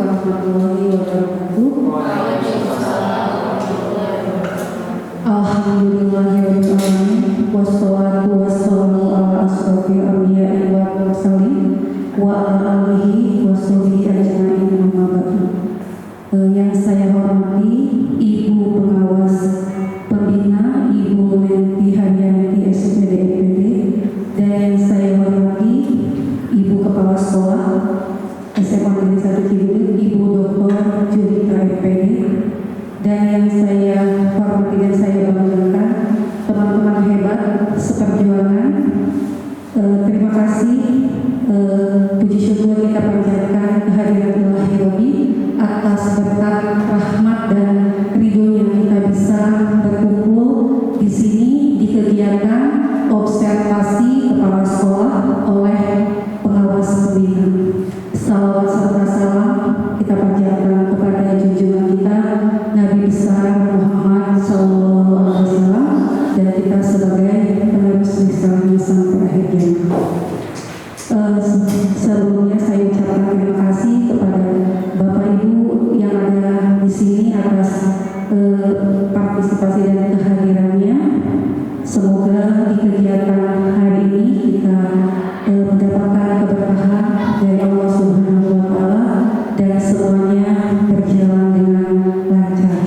warahmatullahi wabarakatuh. Alhamdulillahirrahmanirrahim. Wassalatu wassalamu ala asrofil anbiya'i wal mursalin wa ala alihi wa sahbihi ajma'in amma ba'du. Yang saya hormati Ibu Pengawas Pembina, Ibu Menti Haryanti SPD MPD, dan yang saya hormati Ibu Kepala Sekolah SMA Negeri 1 Cibubur, Ibu Dr. Julita MPD, dan yang saya hormati dan saya banggakan teman-teman hebat seperjuangan. Terima kasih, puji syukur kita panjatkan kehadirat Ilahi Rabbi atas berkat rahmat dan ridhonya kita bisa berkumpul di sini di kegiatan observasi kepala sekolah oleh pengawas pembina. Salawat serta salam kita panjatkan kepada junjungan kita Nabi besar Muhammad SAW, dan kita sebagai penerus risalahnya sampai akhir zaman. Sebelumnya saya ucapkan terima kasih kepada Bapak Ibu yang ada di sini atas partisipasi dan kehadirannya. Semoga di kegiatan hari ini kita mendapatkan keberkahan dari Allah Subhanahu wa Ta'ala dan semuanya berjalan dengan lancar.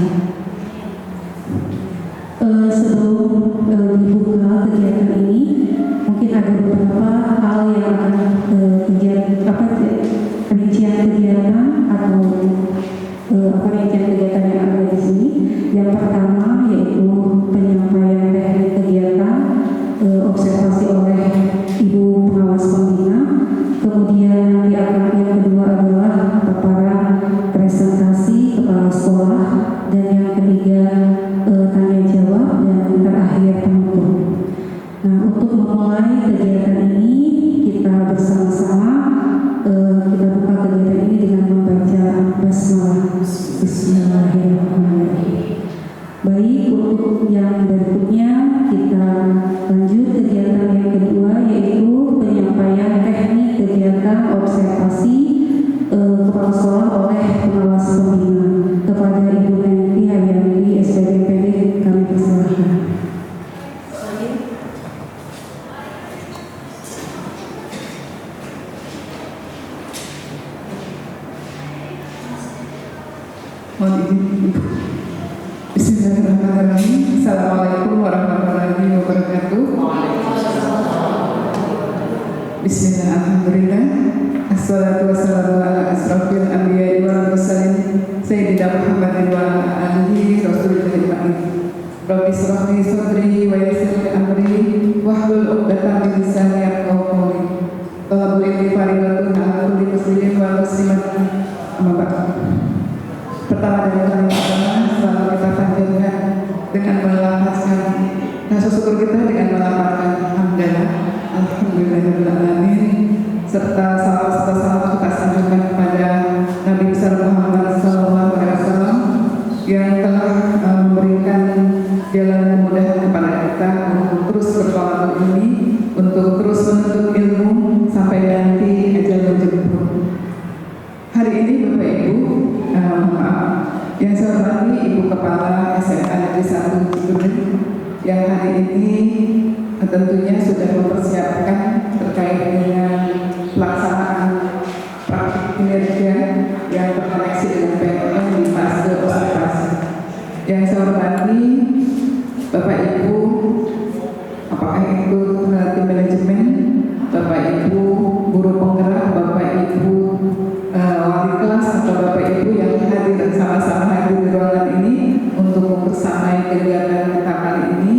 Sebelum dibuka kegiatan ini, mungkin ada beberapa hal yang akan rincian kegiatan atau rincian kegiatan yang ada di sini. Yang pertama yaitu penyampaian teknik kegiatan observasi oleh Ibu Pengawas Pembina. Kemudian nanti akan yang kedua adalah paparan presentasi kepala sekolah, dan yang ketiga tanya jawab, dan terakhir penutup. Nah, untuk memulai kegiatan ini kita bersama-sama kita buka kegiatan ini dengan membaca basmalah. Bismillahirrahmanirrahim. Baik, untuk yang berikutnya kita lanjut kegiatan yang kedua, yaitu penyampaian teknik kegiatan observasi kepala sekolah oleh pengawas pembina. Kepada Ibu Menti Haryanti SPD MPD kami persilahkan. Mohon izin. Bismillahirrahmanirrahim. Assalamualaikum warahmatullahi wabarakatuh. Bismillah, alhamdulillah. Assalatu wassalamu ala asrofil anbiya'i wal mursalin Sayyidina Muhammadin wa ala alihi Rasulillahil ma'in. Rabbi shrah li sadri wa yassir li amri wahlul 'uqdatam min lisani yafqahu qawli. Talabul ilmi fardhatun 'ala kulli muslimin wal muslimatin. Amma ba'du. Pertama dari kami selalu kita panjatkan dengan melafazkan rasa syukur kita dengan melafazkan hamdalah, alhamdulillahirabbil alamin, serta salawat serta salam kita sanjungkan kepada Nabi besar Muhammad SAW yang telah memberikan jalan kemudahan kepada kita untuk terus bertolak ini, untuk terus menuntut ilmu sampai nanti ajal menjemput. Hari ini Bapak Ibu, yang saya hormati Ibu Kepala SMA Negeri 1 Cibubur, yang hari ini tentunya sudah mempersiapkan terkait dengan pelaksanaan praktik kinerja yang terkoneksi dengan PNM di fase observasi. Yang saya hormati Bapak Ibu, apakah itu tim manajemen, Bapak Ibu guru penggerak, Bapak Ibu wali kelas, atau Bapak Ibu yang hadir dan sama-sama hadir di ruangan ini untuk mempersamai kegiatan kita kali ini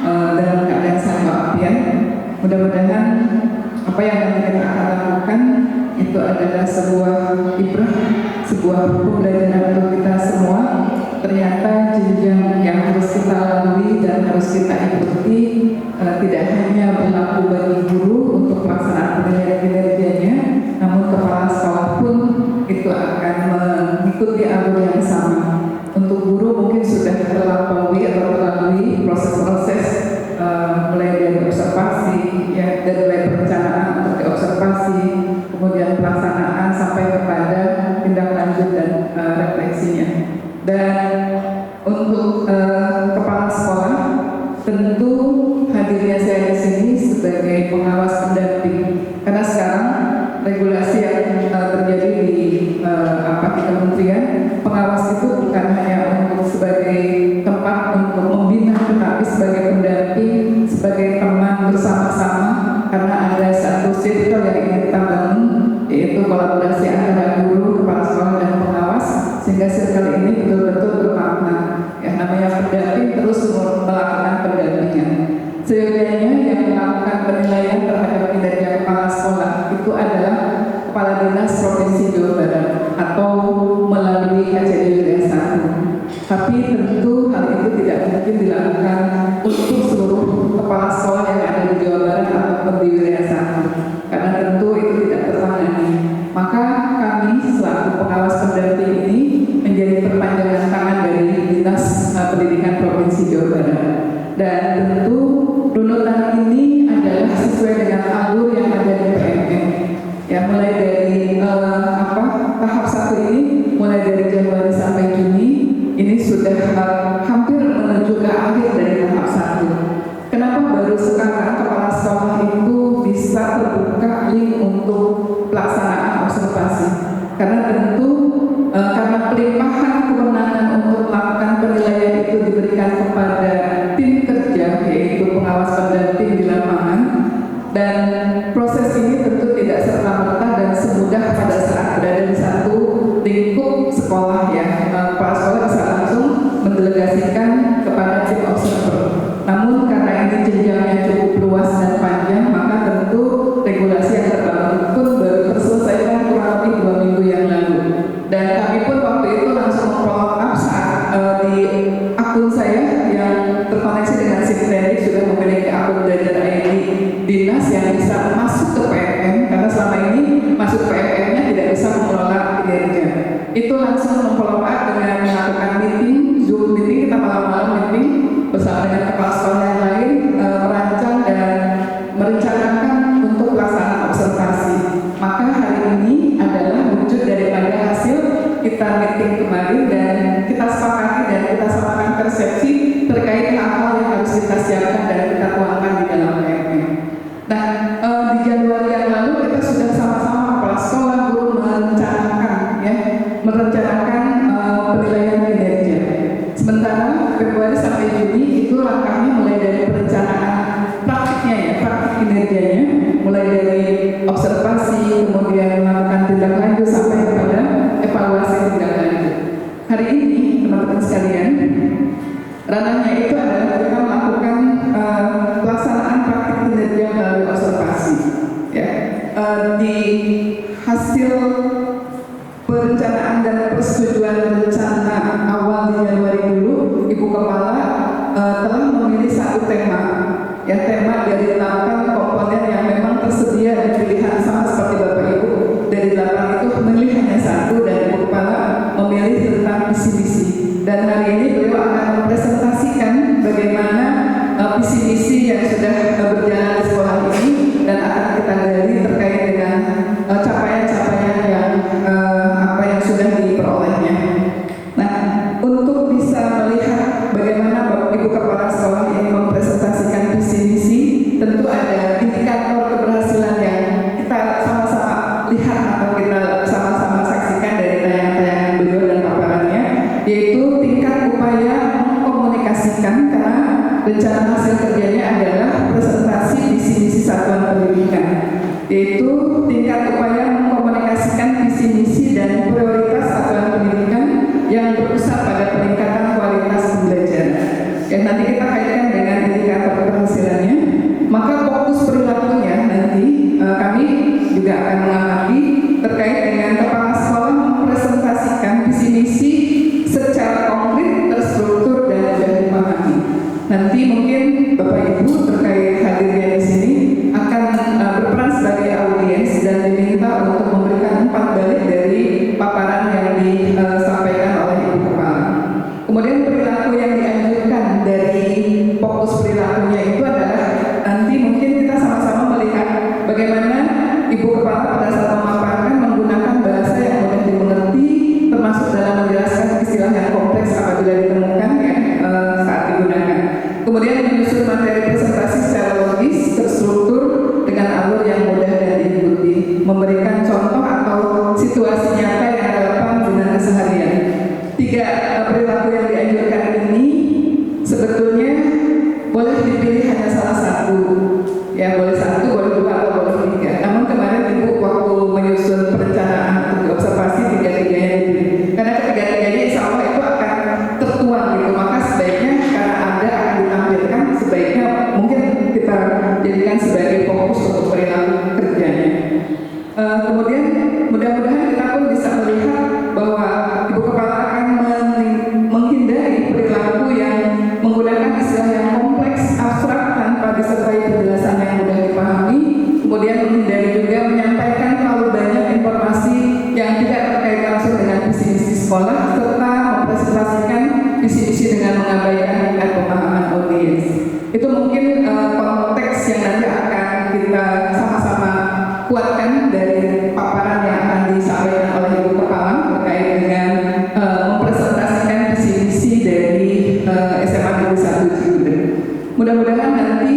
dalam keadaan sehat walafiat. Mudah-mudahan apa yang kita akan lakukan itu adalah sebuah ibrah, sebuah pembelajaran untuk kita semua. Ternyata jenjang yang harus kita lalui dan harus kita ikuti tidak hanya berlaku bagi guru untuk pelaksanaan kinerjanya, namun kepala sekolah pun itu akan mengikuti alur yang sama. Untuk guru mungkin sudah terlampaui atau melalui proses-proses mulai dari observasi, ya, dari mulai perencanaan untuk observasi, kemudian pelaksanaan sampai kepada tindak lanjut Dan untuk kepala sekolah, tentu hadirnya saya di sini sebagai pengawas pendamping, karena sekarang regulasi yang terjadi di kementerian, pengawas itu bukan hanya untuk sebagai tempat untuk membina, tetapi sebagai pendamping, sebagai teman bersama-sama, karena ada satu circle yang ingin kita bangun, yaitu kolaborasi antara guru, kepala sekolah, dan pengawas, sehingga circle ini betul-betul bermakna. Ya, namanya pendamping terus melakukan pendampingan. Seyogianya yang melakukan penilaian terhadap kinerja kepala sekolah itu adalah Kepala Dinas Provinsi Jawa Barat atau melalui KJD Wilayah 1. Tapi tentu hal itu tidak mungkin dilakukan untuk seluruh kepala sekolah yang ada di Jawa Barat ataupun di Wilayah 1, karena tentu itu tidak tertangani. Maka kami selaku pengawas pendamping ini menjadi perpanjangan tangan dari Dinas Pendidikan Provinsi Jawa Barat. Dan tentu runutan ini adalah sesuai dengan alur yang ada di PMM. Ya, mulai dari tahap 1 ini, mulai dari Januari sampai Juni, ini sudah hampir menuju ke akhir dari tahap 1. Kenapa baru sekarang kepala sekolah itu bisa terbuka link untuk pelaksanaan observasi? Karena tentu karena pelimpahan kewenangan untuk melakukan penilaian itu diberikan kepada tim kerja, yaitu pengawas pendamping di lapangan, dan proses ini tentu tidak serta-merta dan semudah pada saat berada di satu lingkup sekolah, ya. Kepala sekolah bisa langsung mendelegasikan kepada tim observer. Namun karena ini jenjangnya cukup luas dan panjang, maka tentu regulasi yang terbangun pun baru terselesaikan kurang lebih 2 minggu yang lalu. Dan kami pun waktu itu langsung follow up saat di akun saya yang terkoneksi dengan Sintenik sudah memiliki akun belajar ID dinas yang bisa masuk ke PMM, karena selama ini masuk PMM-nya tidak bisa mengelola kinerja. Itu langsung memfollow up dengan melakukan meeting, Zoom meeting, kita malam-malam meeting bersama dengan kepala sekolah yang lain, merancang dan merencanakan untuk pelaksanaan observasi. Maka hari ini adalah wujud daripada hasil kita meeting kemarin, dan kita sepakati dan kita samakan persepsi terkait hal-hal yang harus kita siapkan dan kita tuangkan di dalam PMM. Nah, di Januari yang lalu kita sudah sama-sama kepala sekolah, guru merencanakan penilaian kinerja. Sementara Februari sampai Juni itu langkahnya mulai dari perencanaan praktiknya, ya, praktik kinerjanya, mulai dari observasi, kemudian melakukan tindak lanjut sampai kepada evaluasi tindak lanjut. Hari ini teman-teman sekalian, ranahnya itu adalah kita melakukan pelaksanaan praktik kinerja melalui observasi. Ya, di hasil perencanaan dan persetujuan rencana awal di Januari dulu, Ibu Kepala telah memilih satu tema, ya, tema dari 8 komponen yang memang tersedia di pilihan sama seperti Bapak Ibu. Dari 8 itu memilih hanya satu, dan Ibu Kepala memilih tentang visi-misi. Dan hari ini beliau akan mempresentasikan bagaimana visi-misi yang sudah berjalan di sekolah ini, dan akan kita gali terkait dengan capaian-capaian yang sudah diperolehnya. Nah, untuk bisa melihat bagaimana Bapak Ibu Kepala Sekolah ini mempresentasikan visi-misi, tentu ada indikator keberhasilan yang kita sama-sama lihat atau kita sama-sama saksikan dari tayangan-tayangan beliau dan paparannya, yaitu tingkat upaya mengkomunikasikan, karena rencana hasil kerjanya adalah presentasi visi-misi satuan pendidikan, yaitu tingkat upaya mengkomunikasikan visi-misi dan prioritas satuan pendidikan yang berpusat pada peningkatan kualitas pembelajaran. Ya, nanti kita kaitkan dengan indikator keberhasilannya. Maka fokus perilakunya nanti kami juga akan mengamati terkait dengan kepala sekolah mempresentasikan visi-misi secara konkret, terstruktur, dan mudah dipahami. Nanti mungkin Bapak Ibu terkait hadirnya di sini akan berperan sebagai audiens dan diminta sekolah serta mempresentasikan visi-visi dengan mengabaikan tingkat pemahaman audiens. Itu mungkin konteks yang nanti akan kita sama-sama kuatkan dari paparan yang akan disampaikan oleh Ibu Kepala terkait dengan mempresentasikan visi-visi dari SMA Negeri 1 Cigudeg. Mudah-mudahan nanti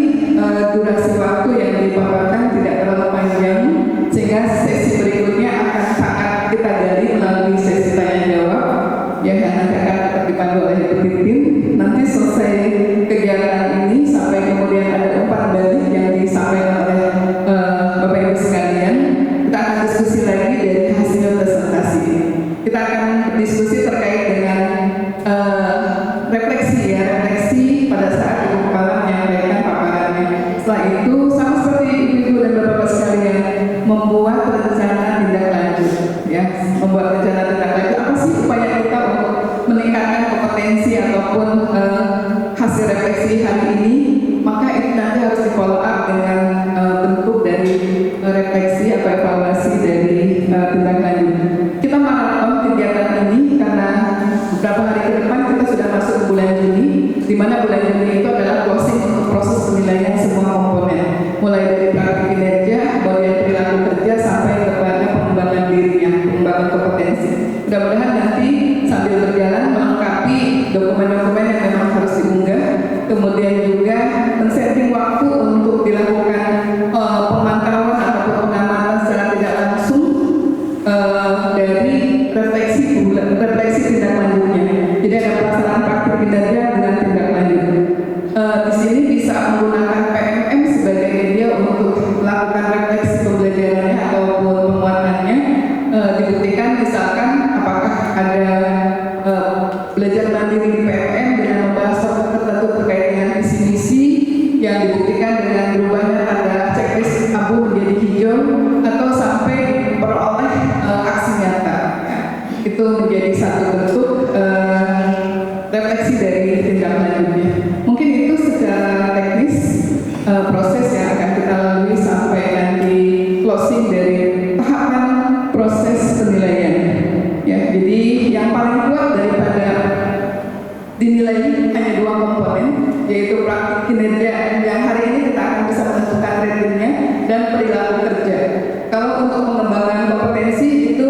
durasi waktu yang dipaparkan tidak terlalu panjang sehingga sesi berikutnya akan sangat kita gali melalui sesi tanya jawab yang nanti akan tetap dipandu oleh Ibu Titin. Nanti selesai kegiatan ini sampai kemudian ada umpan balik yang disampaikan oleh Bapak Ibu sekalian, kita akan diskusi lagi dari hasil presentasi ini. Kita akan diskusi terkait dengan refleksi pada saat Ibu Kepala menyampaikan paparannya. Setelah itu sama seperti Ibu dan Bapak sekalian membuat rencana tindak lanjut, ya, membuat rencana tindak lanjut. Apa sih upaya kita untuk meningkatkan kompetensi ataupun hasil refleksi hari ini? Maka itu nanti harus di follow up dengan bentuk dari refleksi atau evaluasi dari tindak lanjut. Kita maraton kegiatan ini karena beberapa hari ke depan kita sudah masuk ke bulan Juni, di mana bulan Juni itu adalah closing untuk proses penilaian semua komponen, mulai dari praktik kinerja, bagian perilaku kerja sampai kepada pengembangan dirinya, pengembangan kompetensi. Mudah-mudahan nanti sambil berjalan melengkapi dokumen-dokumen yang memang harus diunggah, kemudian juga men-setting waktu untuk dilakukan pemantauan ataupun pengamatan secara tidak langsung dari refleksi tindak lanjutnya. Jadi ada pelaksanaan praktik kinerja dengan tindak lanjut. Di sini bisa menggunakan PMM sebagai media untuk melakukan refleksi pembelajarannya ataupun penguatannya. Dibuktikan misalkan apakah ada belajar mandiri di PMM dengan membahas topik tertentu terkait dengan visi-misi yang dibuktikan dengan berubahnya tanda checklist abu menjadi hijau atau sampai memperoleh aksi nyata. Ya. Itu menjadi satu bentuk refleksi dari tindak lanjutnya. Mungkin itu secara teknis proses yang akan kita lalui sampai nanti closing dari tahapan proses penilaian. Ya, jadi yang paling kuat daripada dinilai hanya dua komponen, yaitu praktik kinerja yang hari ini kita akan bisa menentukan ratingnya dan perilaku kerja. Kalau untuk pengembangan kompetensi itu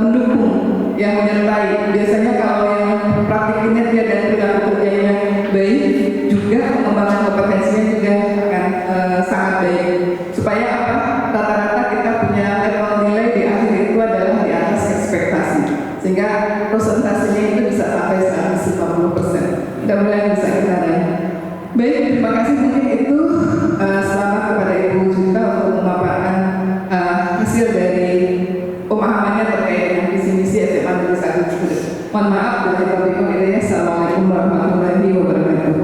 mendukung, yang menyertai. Biasanya kalau yang praktik kinerja dan perilaku kerjanya baik, juga pengembangan kompetensinya juga akan sangat baik. Supaya apa? Rata-rata kita punya level nilai di akhir itu adalah di atas ekspektasi, sehingga presentasinya itu bisa sampai 150%. Mudah-mudahan bisa kita raih. Baik, terima kasih. Mungkin itu selamat kepada Ibu Junta untuk memaparkan hasil dari pemahamannya terkait dengan visi-misi SMA Negeri 1 Cigudeg. Mohon maaf, Assalamualaikum warahmatullahi wabarakatuh.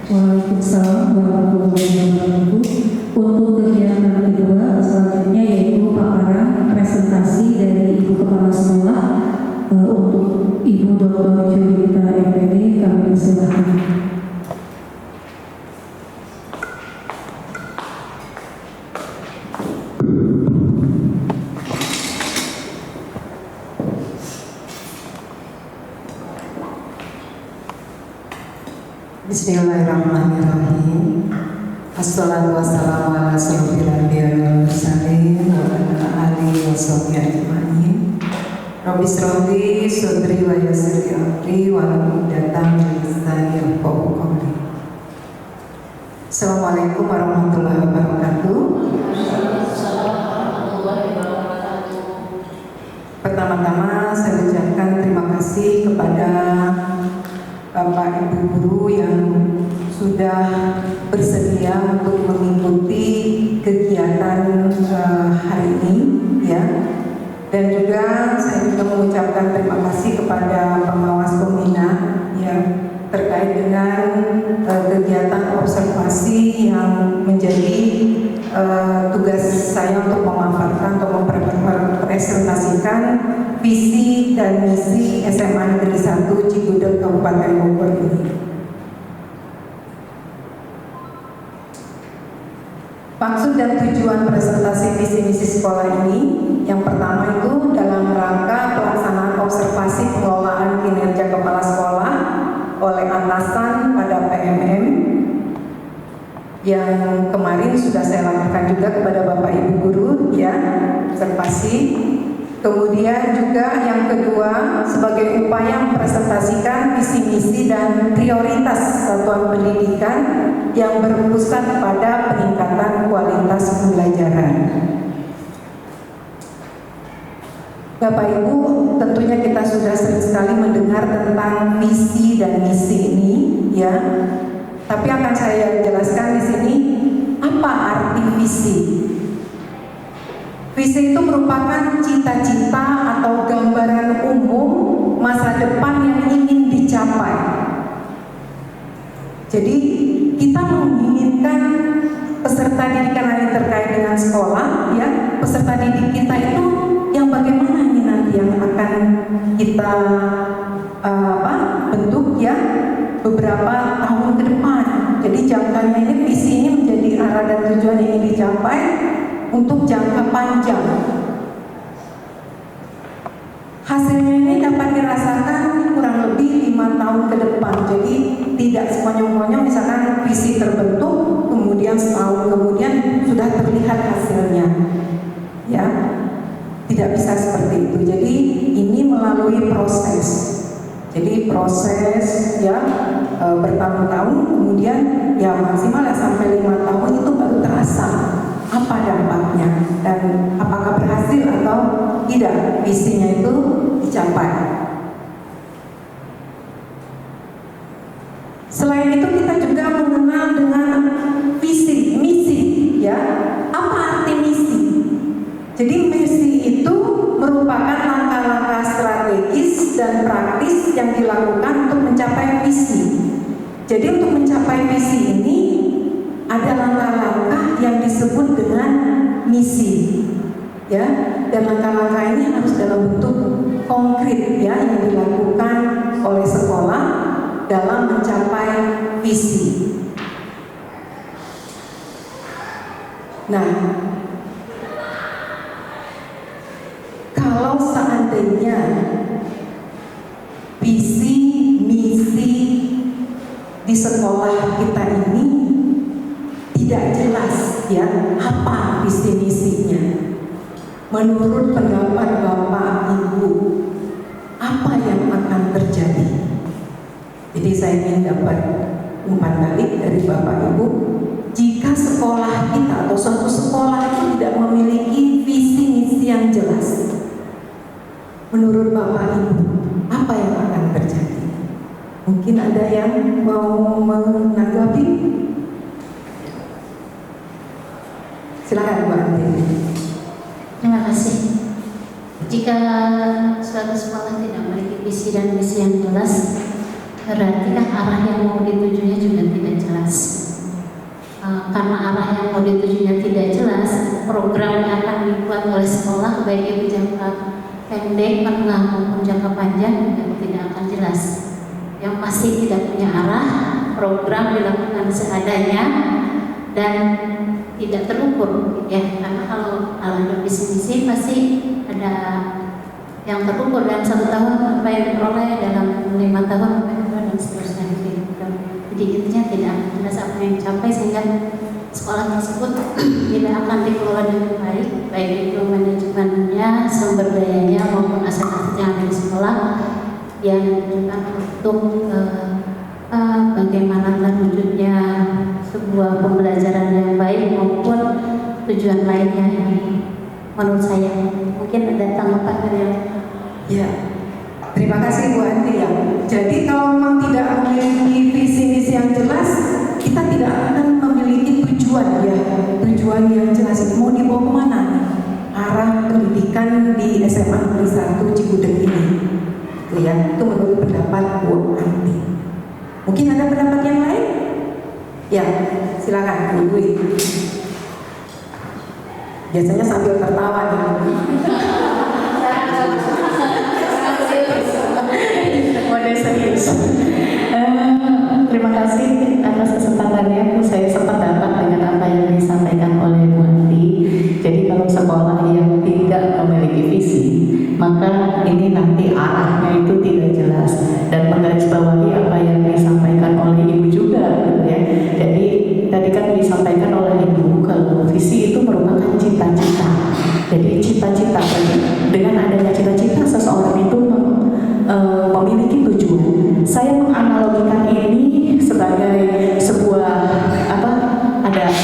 Waalaikumsalam warahmatullahi wabarakatuh. Untuk kegiatan kedua selanjutnya yaitu paparan presentasi dari Ibu Kepala Sekolah untuk Ibu Dr. Julita MPD, kami persilakan. Bismillahirrahmanirrahim. Assalatu wassalamu ala asyrofil anbiya'i wal mursalin wa ala alihi wa sahbihi ajma'in. Rabbi shrah li sadri wa yassir li amri wa hlul 'uqdatam min lisani yafqahu qawli. Assalamualaikum warahmatullahi wabarakatuh. Pertama-tama saya ucapkan terima kasih kepada Bapak Ibu guru yang sudah bersedia untuk mengikuti kegiatan hari ini, ya. Dan juga saya juga mengucapkan terima kasih kepada pengawas pembina yang terkait dengan kegiatan observasi yang menjadi tugas saya untuk memaparkan atau mempresentasikan visi dan misi SMA Negeri 1 Cigudeg Kabupaten Bogor ini. Maksud dan tujuan presentasi visi misi sekolah ini, yang pertama itu dalam rangka pelaksanaan observasi pengelolaan kinerja kepala sekolah oleh atasan pada PMM yang kemarin sudah saya lakukan juga kepada Bapak Ibu guru, ya, observasi. Kemudian juga yang kedua, sebagai upaya mempresentasikan visi misi dan prioritas satuan pendidikan yang berpusat pada peningkatan kualitas pembelajaran. Bapak Ibu, tentunya kita sudah sering sekali mendengar tentang visi dan misi ini, ya. Tapi akan saya jelaskan di sini apa arti visi. Visi itu merupakan cita-cita atau gambaran umum masa depan yang ingin dicapai. Jadi kita menginginkan peserta didik yang terkait dengan sekolah, ya, peserta didik kita itu yang bagaimana ini nanti yang akan kita bentuk, ya, beberapa tahun ke depan. Jadi jangkanya ini, visi ini menjadi arah dan tujuan yang ingin dicapai untuk jangka panjang. Hasilnya ini dapat dirasakan kurang lebih 5 tahun ke depan. Jadi tidak sekonyong-konyong misalkan visi terbentuk, kemudian setahun kemudian sudah terlihat hasilnya, ya. Tidak bisa seperti itu. Jadi ini melalui proses. Jadi proses, ya, bertahun-tahun, kemudian ya maksimal ya sampai 5 tahun itu baru terasa apa dampaknya dan apakah berhasil atau tidak visinya itu dicapai. Selain itu kita juga mengenal dengan visi, misi, ya. Apa arti misi? Jadi misi itu merupakan langkah-langkah strategis dan praktis yang dilakukan untuk mencapai visi. Jadi untuk mencapai visi ini ada langkah-langkah yang disebut dengan misi, ya. Dan langkah-langkah ini harus dalam bentuk konkret, ya, yang dilakukan oleh sekolah dalam mencapai visi. Nah, kalau seandainya visi misi di sekolah kita ini tidak jelas, ya, apa visi misinya. Menurut pendapat Bapak Ibu, apa yang akan terjadi? Jadi saya ingin dapat umpan balik dari Bapak Ibu. Jika sekolah kita atau suatu sekolah itu tidak memiliki visi misi yang jelas, menurut Bapak Ibu, apa yang akan terjadi? Mungkin ada yang mau menanggapi? Silakan Bu Andi. Terima kasih. Jika suatu sekolah tidak memiliki visi dan misi yang jelas, berarti kan arah yang mau ditujunya juga tidak jelas. Karena arah yang mau ditujunya tidak jelas, program yang akan dibuat oleh sekolah baik itu jangka pendek, menengah maupun jangka panjang juga tidak akan jelas. Yang pasti tidak punya arah, program dilakukan seadanya dan tidak terukur, ya. Karena kalau ada visi misi pasti ada yang terukur dalam 1 tahun apa yang diperoleh, dalam 5 tahun apa yang diperoleh, dan seterusnya gitu. Jadi intinya tidak akan jelas apa yang dicapai, sehingga sekolah tersebut tidak akan dikelola dengan baik, baik itu manajemennya, sumber dayanya maupun aset-aset yang ada di sekolah yang digunakan untuk bagaimana terwujudnya sebuah pembelajaran yang baik maupun tujuan lainnya. Menurut saya, mungkin ada tanggapan dari yang Ya, terima kasih Bu Andi, ya. Jadi kalau memang tidak memiliki visi misi yang jelas, kita tidak akan memiliki tujuan, ya, tujuan yang jelas. Mau dibawa kemana? Arah pendidikan di SMA Negeri 1 Cigudeg ini, itu, ya. Itu menurut pendapat Bu Andi. Mungkin ada pendapat yang lain? Ya, silakan Bu Dwi. Biasanya sambil tertawa, ya. terima kasih atas kesempatannya. Saya sependapat dengan apa yang disampaikan oleh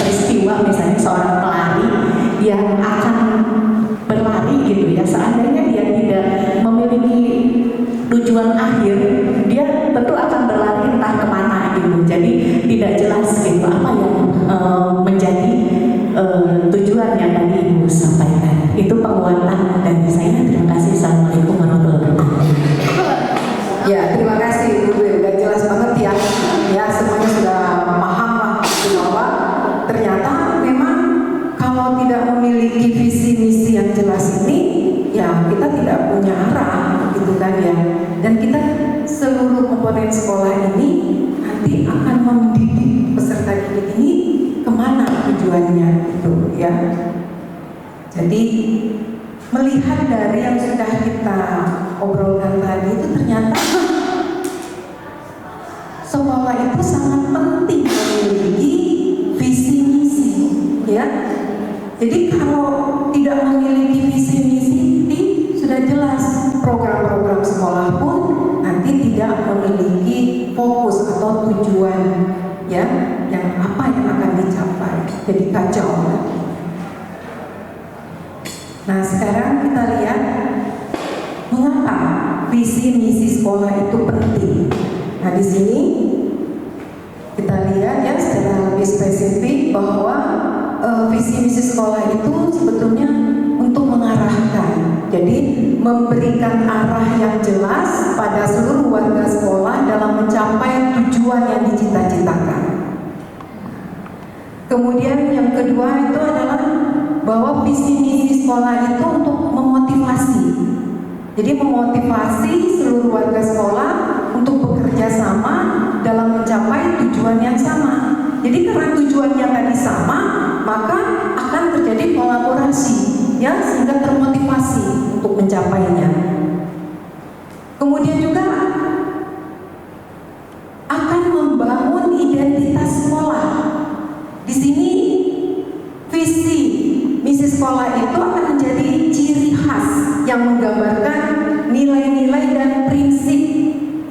peristiwa misalnya seorang pelari yang akan berlari gitu ya, seandainya dia tidak memiliki tujuan akhir, dia tentu akan berlari entah kemana gitu. Jadi tidak jelas gitu apa yang menjadi tujuan yang tadi Ibu sampaikan. Itu penguatan dari saya. Terima kasih. Assalamualaikum warahmatullahi wabarakatuh. Ya, terima kasih Ibu. Udah jelas banget ya. Ya, semuanya sudah paham lah bahwa ternyata memang kalau tidak memiliki visi misi yang jelas ini, ya kita tidak punya arah, gitu kan ya. Dan kita seluruh komponen sekolah ini nanti akan mendidik peserta didik ini kemana tujuannya, gitu ya. Jadi melihat dari yang sudah kita obrolkan tadi itu ternyata sekolah itu sangat penting memiliki visi misi, ya. Jadi kalau tidak memiliki visi misi, sudah jelas program-program sekolah pun nanti tidak memiliki fokus atau tujuan, ya, yang apa yang akan dicapai. Jadi kacau. Nah, sekarang kita lihat mengapa visi misi sekolah itu penting. Nah, di sini kita lihat ya secara lebih spesifik bahwa visi misi sekolah itu sebetulnya untuk mengarahkan. Jadi memberikan arah yang jelas pada seluruh warga sekolah dalam mencapai tujuan yang dicita-citakan. Kemudian yang kedua itu adalah bahwa visi misi sekolah itu untuk memotivasi. Jadi memotivasi seluruh warga sekolah untuk bekerja sama dalam mencapai tujuan yang sama. Jadi karena tujuannya tadi sama, maka akan terjadi kolaborasi, ya, sehingga termotivasi untuk mencapainya. Kemudian juga akan membangun identitas sekolah. Di sini visi misi sekolah itu akan menjadi ciri khas yang menggambarkan nilai-nilai dan prinsip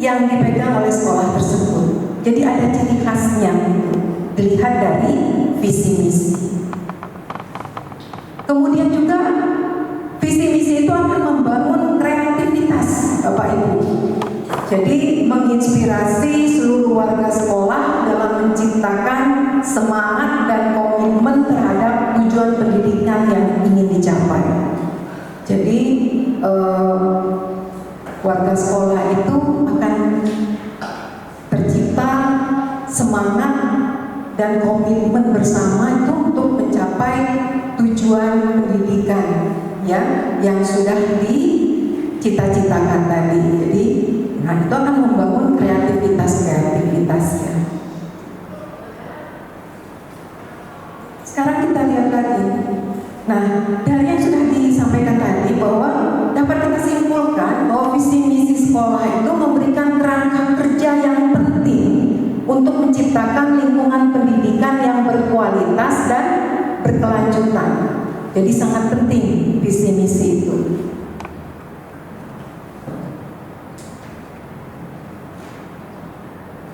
yang dipegang oleh sekolah tersebut. Jadi ada ciri khasnya dilihat dari visi misi. Kemudian juga visi misi itu akan membangun kreativitas Bapak Ibu. Jadi menginspirasi seluruh warga sekolah dalam menciptakan semangat dan komitmen terhadap tujuan pendidikan yang ingin dicapai. Jadi warga sekolah itu akan tercipta semangat dan komitmen bersama itu untuk mencapai tujuan pendidikan ya yang sudah dicita-citakan tadi. Jadi nah itu akan membangun kreativitasnya. Sekarang kita lihat lagi. Nah, dari yang sudah disampaikan tadi bahwa dapat kita simpulkan bahwa visi misi sekolah itu memberikan kerangka kerja yang penting untuk menciptakan lingkungan pendidikan yang berkualitas dan berkelanjutan. Jadi sangat penting visi misi itu.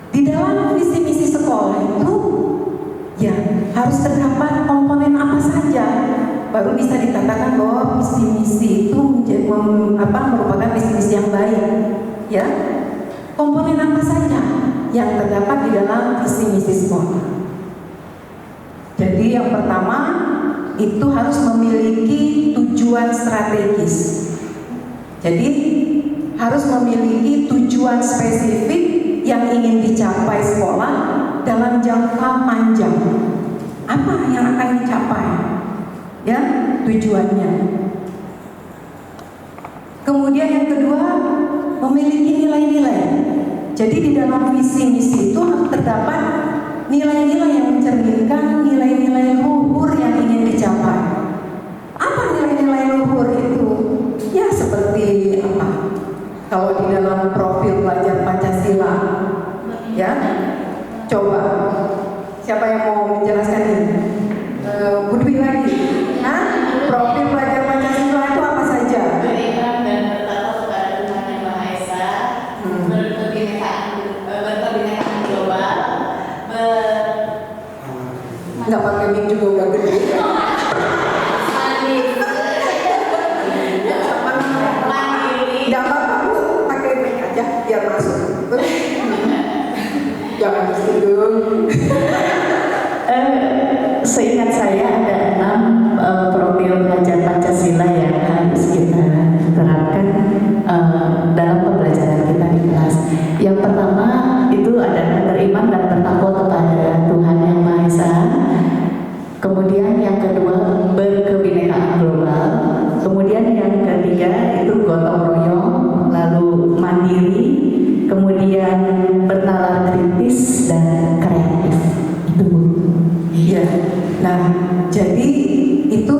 Di dalam visi misi sekolah itu ya harus terdapat komponen apa saja baru bisa dikatakan bahwa visi misi itu merupakan visi misi yang baik. Ya, komponen apa saja yang terdapat di dalam visi misi sekolah? Jadi yang pertama itu harus memiliki tujuan strategis. Jadi harus memiliki tujuan spesifik yang ingin dicapai sekolah dalam jangka panjang. Apa yang akan dicapai? Ya, tujuannya. Kemudian yang kedua, memiliki nilai-nilai. Jadi di dalam visi misi itu terdapat nilai-nilai yang mencerminkan nilai-nilai luhur yang ingin dicapai. Apa nilai-nilai luhur itu? Ya seperti apa? Kalau di dalam profil pelajar Pancasila, ya, coba siapa yang mau menjelaskan ini? Bu Dwi lagi. Nah, profil pelajar Pancasila itu apa saja? Beriman dan bertakwa kepada Tuhan Yang Maha Esa, berkebinekaan global, pakai mic juga udah gede. Nggak apa-apa Bu, pakai mic aja biar masuk. Jangan disinggung. Seingat saya ada 6 profil belajar Pancasila yang harus kita terapkan dalam pembelajaran kita di kelas. Yang pertama itu adalah beriman dan bertakwa kepada Tuhan Yang Maha Esa. Kemudian yang kedua berkebinekaan global. Kemudian yang ketiga itu gotong royong, lalu mandiri, kemudian bernalar kritis dan kreatif. Itu Bu. Iya. Nah, jadi itu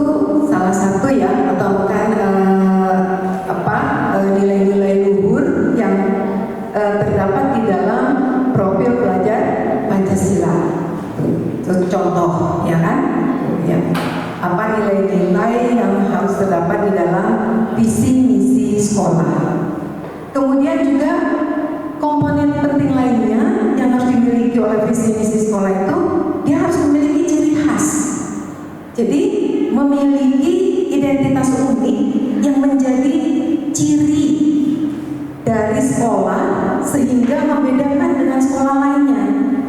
salah satu ya atau bukan nilai-nilai luhur yang terdapat di dalam profil pelajar Pancasila. Itu contoh, ya kan? Ya. Apa nilai-nilai yang harus terdapat di dalam visi misi sekolah. Kemudian juga komponen penting lainnya yang harus dimiliki oleh visi misi sekolah itu, dia harus memiliki ciri khas. Jadi memiliki identitas unik yang menjadi ciri dari sekolah sehingga membedakan dengan sekolah lainnya.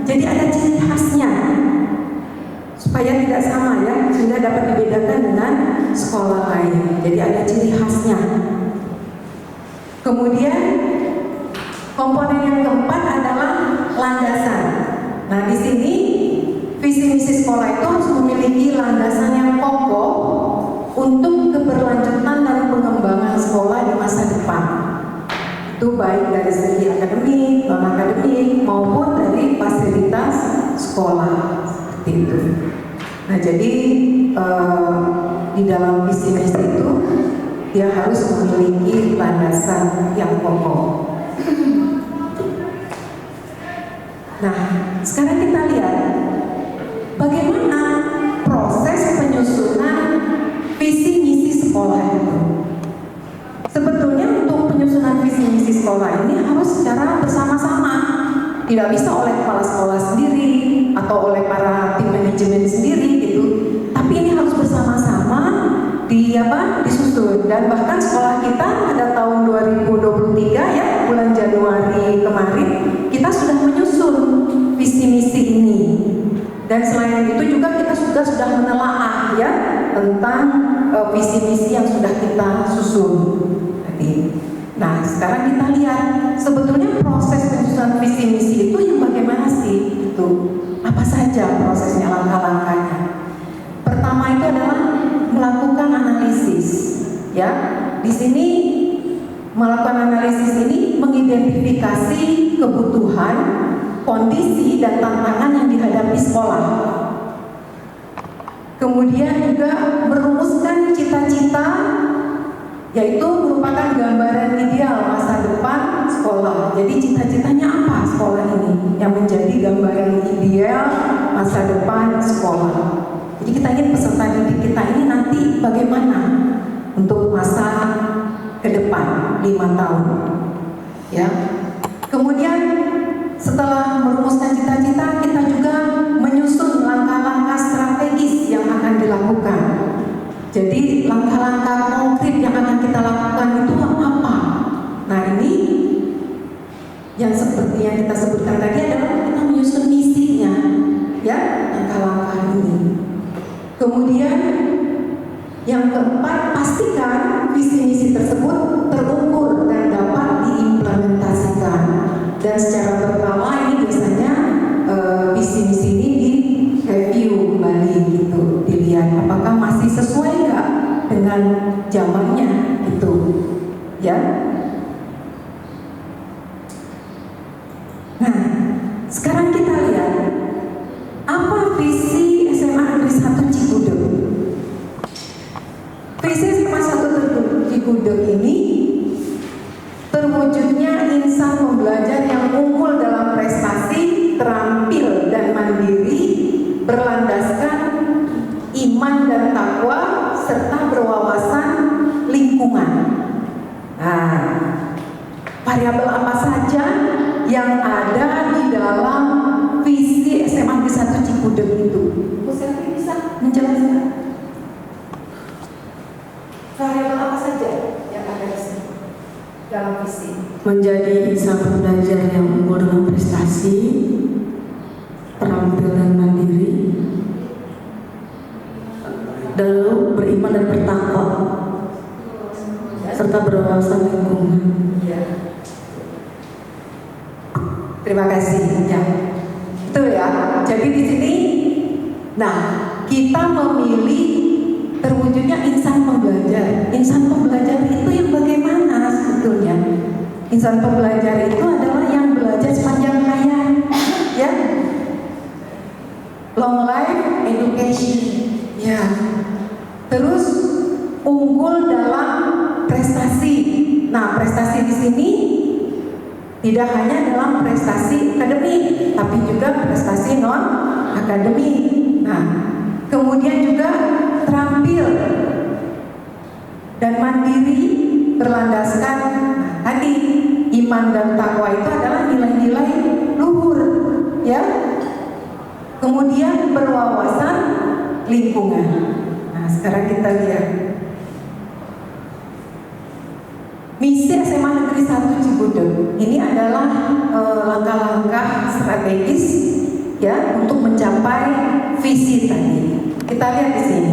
Jadi ada ciri khasnya supaya tidak sama ya, sehingga dapat dibedakan dengan sekolah lain. Jadi ada ciri khasnya. Kemudian komponen yang keempat adalah landasan. Nah, di sini visi misi sekolah itu harus memiliki landasan yang kokoh untuk keberlanjutan dan pengembangan sekolah di masa depan. Itu baik dari segi akademik, non akademik maupun dari fasilitas sekolah seperti itu. Nah, jadi di dalam visi misi itu dia harus memiliki landasan yang kokoh. Nah, sekarang kita lihat bagaimana proses penyusunan visi misi sekolah itu. Sebetulnya untuk penyusunan visi misi sekolah ini harus secara bersama-sama. Tidak bisa oleh kepala sekolah sendiri atau oleh para tim manajemen sendiri gitu. Tapi ini harus bersama-sama disusun. Dan bahkan sekolah kita pada tahun 2023 ya, bulan Januari kemarin kita sudah menyusun visi misi ini. Dan selain itu juga kita sudah menelaah ya tentang visi misi yang sudah kita susun tadi. Nah, sekarang kita lihat sebetulnya proses penyusunan visi misi itu yang bagaimana sih itu? Apa saja prosesnya, langkah-langkahnya? Pertama itu adalah melakukan analisis ya. Di sini melakukan analisis ini mengidentifikasi kebutuhan, kondisi dan tantangan yang dihadapi sekolah. Kemudian juga merumuskan cita-cita, yaitu merupakan gambaran ideal masa depan sekolah. Jadi cita-citanya apa sekolah ini yang menjadi gambaran ideal masa depan sekolah. Jadi kita ingin peserta didik kita ini nanti bagaimana untuk masa ke depan 5 tahun ya. Kemudian setelah merumuskan cita-cita, kita juga menyusun langkah-langkah strategis yang akan dilakukan. Jadi langkah-langkah konkret yang akan kita lakukan itu apa? Nah, ini yang seperti yang kita sebutkan tadi adalah kita menyusun misinya ya, langkah-langkah ini. Kemudian yang keempat, pastikan visi misi tersebut terukur dan dapat diimplementasikan. Dan secara berkala ini biasanya visi misi ini di review kembali gitu, dilihat apakah masih sesuai nggak dengan zamannya gitu ya. Nah, sekarang kita lihat apa visi SMA Negeri 1 Cigudeg. Visi SMA 1 Cigudeg ini terwujudnya insan pembelajar yang unggul dalam prestasi, terampil dan mandiri, berlandaskan iman dan takwa serta berwawasan lingkungan. Nah, variabel apa saja yang ada di dalam visi SMA Negeri 1 Cigudeg Cibudem itu. Bu Selvi bisa menjelaskan variabel apa saja yang ada di sini dalam visi? Menjadi insan pembelajar yang unggul dengan prestasi, terampil dan mandiri, lalu beriman dan bertakwa, serta berwawasan lingkungan. Ya. Terima kasih. Ya. Itu ya. Jadi di sini, nah kita memilih terwujudnya insan pembelajar. Insan pembelajar itu yang bagaimana sebetulnya? Insan pembelajar itu adalah yang belajar sepanjang hayat, ya. Long life education, ya. Terus unggul dalam prestasi. Nah, prestasi di sini tidak hanya dalam prestasi akademik, tapi juga prestasi non akademik. Nah, kemudian juga terampil dan mandiri berlandaskan tadi iman dan takwa itu adalah nilai-nilai luhur, ya. Kemudian berwawasan lingkungan. Nah, sekarang kita lihat misi SMA Negeri 1 Cibudem. Ini adalah langkah-langkah strategis ya untuk mencapai visi tadi. Kita lihat di sini.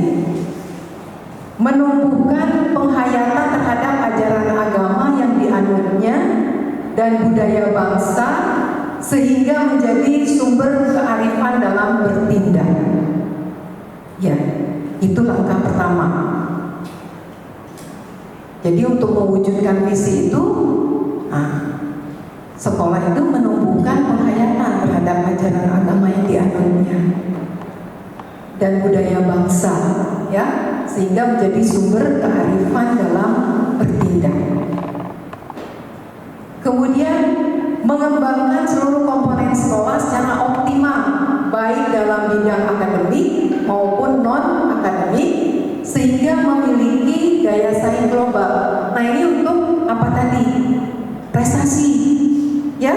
Menumbuhkan penghayatan terhadap ajaran agama yang dianutnya dan budaya bangsa sehingga menjadi sumber kearifan dalam bertindak. Ya, itu langkah pertama. Jadi untuk mewujudkan visi itu, sekolah itu menumbuhkan penghayatan terhadap ajaran agama yang dianutnya dan budaya bangsa, ya, sehingga menjadi sumber kearifan dalam bertindak. Kemudian mengembangkan seluruh komponen sekolah secara optimal, baik dalam bidang akademik maupun non akademik, sehingga memiliki daya saing global. Nah, ini untuk apa tadi? Prestasi, ya.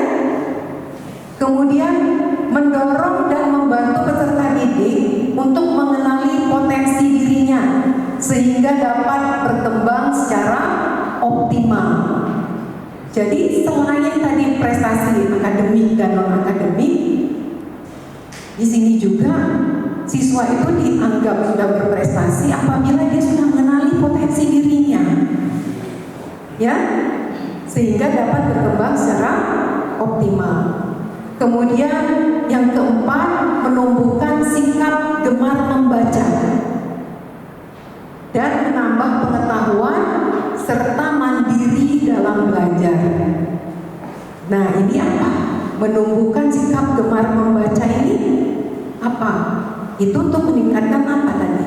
Kemudian mendorong dan membantu peserta didik untuk mengenali potensi dirinya sehingga dapat berkembang secara optimal. Jadi selain tadi prestasi akademik dan non akademik, di sini juga siswa itu dianggap sudah berprestasi apabila dia sudah mengenali potensi dirinya, ya, sehingga dapat berkembang secara optimal. Kemudian yang keempat, menumbuhkan sikap gemar membaca dan menambah pengetahuan serta mandiri dalam belajar. Nah, ini apa? Menumbuhkan sikap gemar membaca ini apa? Itu untuk meningkatkan apa tadi?